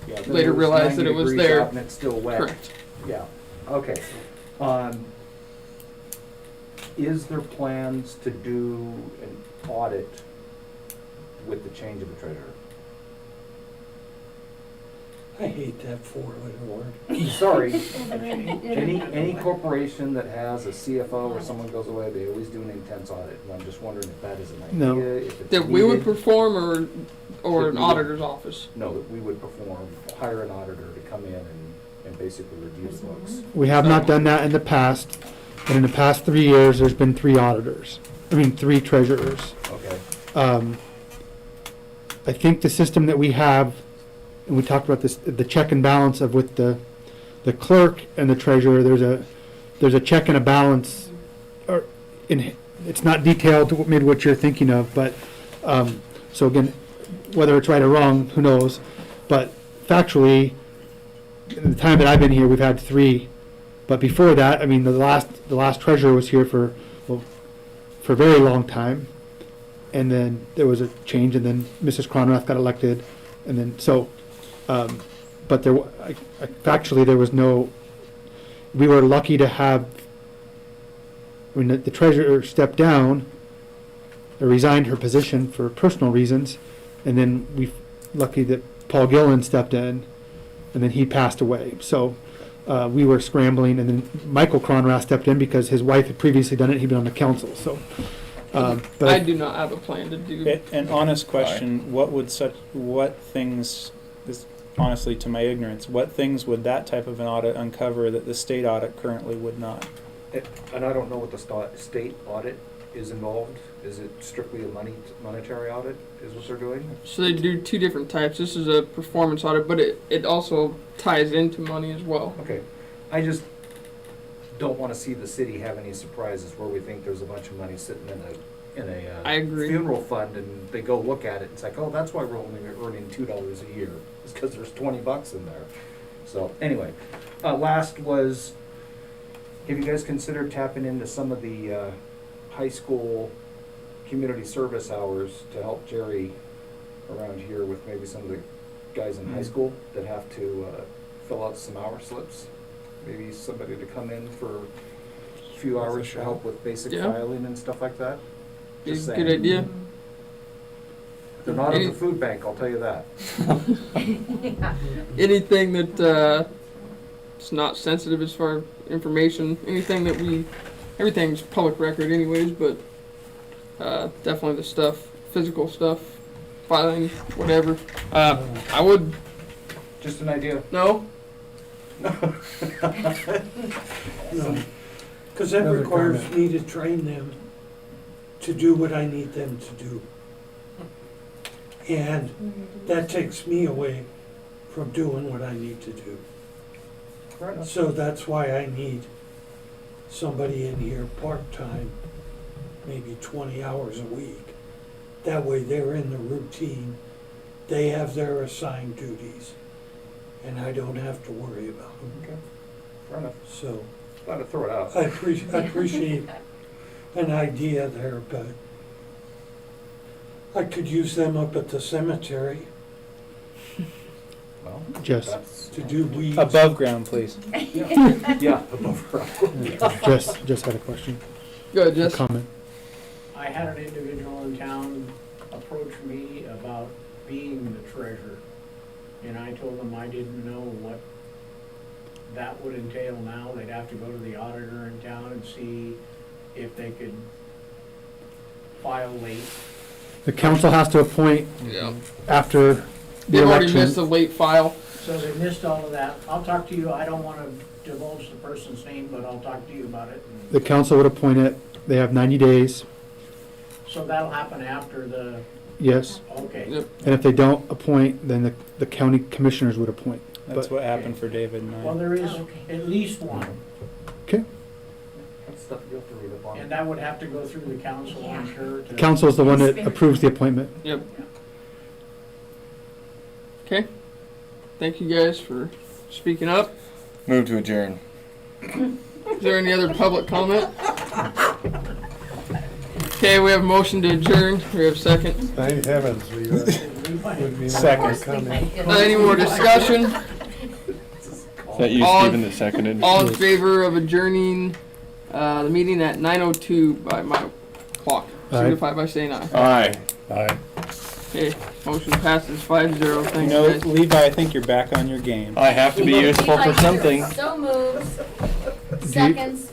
Yeah, then later it was realized that 90 it was degrees there. out and it's still wet. correct. Yeah, okay. Is there plans to do an audit with the change of the treasurer? I hate that four-letter word. Sorry, any corporation that has a CFO or someone goes away, they always do an intense audit, and I'm just wondering if that is an idea, No. if it's That we would needed. perform or That an we would- auditor's office. No, that we would perform, hire an auditor to come in and basically review the books. We have not done that in the past, but in the past 3 years, there's been 3 auditors. 3 treasurers. Okay, I think the system that we have, and we talked about this, the check and balance of with the clerk and the treasurer, there's a check and a balance, or it's not detailed to maybe what you're thinking of, but, so again, whether it's right or wrong, who knows? But factually, in the time that I've been here, we've had 3. But before that, the last treasurer was here for a very long time. And then there was a change, and then Mrs. Cronrath got elected, and then, so, but factually, there was no, we were lucky to have, the treasurer stepped down, or resigned her position for personal reasons, and then lucky that Paul Gillen stepped in, and then he passed away. So we were scrambling, and then Michael Cronrath stepped in because his wife had previously done it. He'd been on the council. So, but I do not have a plan to do. An honest question, what things, this, honestly to my ignorance, what things would that type of an audit uncover that the state audit currently would not? and I don't know what the state audit is involved. Is it strictly a monetary audit is what they're doing? So they do 2 different types. This is a performance audit, but it also ties into money as well. Okay, I just don't want to see the city have any surprises where we think there's a bunch of money sitting in a I agree. funeral fund, and they go look at it, it's like, oh, that's why we're only earning $2 a year, it's because there's $20 in there. So, anyway, last was, have you guys considered tapping into some of the high school community service hours to help Jerry around here with maybe some of the guys in high school that have to fill out some hour slips? Maybe somebody to come in for a few hours to help with basic Yeah. filing and stuff like that? Be a Just good saying. idea. They're not at Any- the food bank, I'll tell you that. Anything that it's not sensitive as far as information, anything that everything's public record anyways, but definitely the stuff, physical stuff, filing, whatever. I would, Just an idea. no, No, because that Another requires comment. me to train them to do what I need them to do. And that takes me away from doing what I need to do. Fair enough. So that's why I need somebody in here part-time, maybe 20 hours a week. That way they're in the routine, they have their assigned duties, and I don't have to worry about them. Okay, fair enough. So Glad to throw it out. I appreciate an idea there, but I could use them up at the cemetery Well, Jess, that's, to do weeds. Above ground, please. yeah, above ground. Jess had a question, go ahead, a Jess. comment. I had an individual in town approach me about being the treasurer. And I told them I didn't know what that would entail now. They'd have to go to the auditor in town and see if they could file late. The council has to appoint Yeah. after the They've already missed election. the late file. So they missed all of that. I'll talk to you, I don't wanna divulge the person's name, but I'll talk to you about it. The council would appoint it. They have 90 days, So that'll happen after the, yes. okay. Yep. And if they don't appoint, then the county commissioners would appoint. That's But- what happened for David and Well, I. there is Oh, okay. at least one, That's stuff you'll have to read up on. and that would have to go through the council, I'm Yeah. sure. to- Council is the one that approves the appointment. Yep. Okay. Thank you guys for speaking up. Move to adjourn. Is there any other public comment? Okay, we have a motion to adjourn. We have a second. Thank heavens, we would be nice Second. to come in. Any more discussion? Is that you, All in- Stephen, that seconded? All in favor of adjourning the meeting at 9:02 by my clock? Aye. Signify by saying aye. Aye. Aye. Okay, motion passes 5-0. You Thanks, know, guys. Levi, I think you're back on your game. I have to be useful for something. So moves, seconds,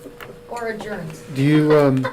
or adjourns. Do you,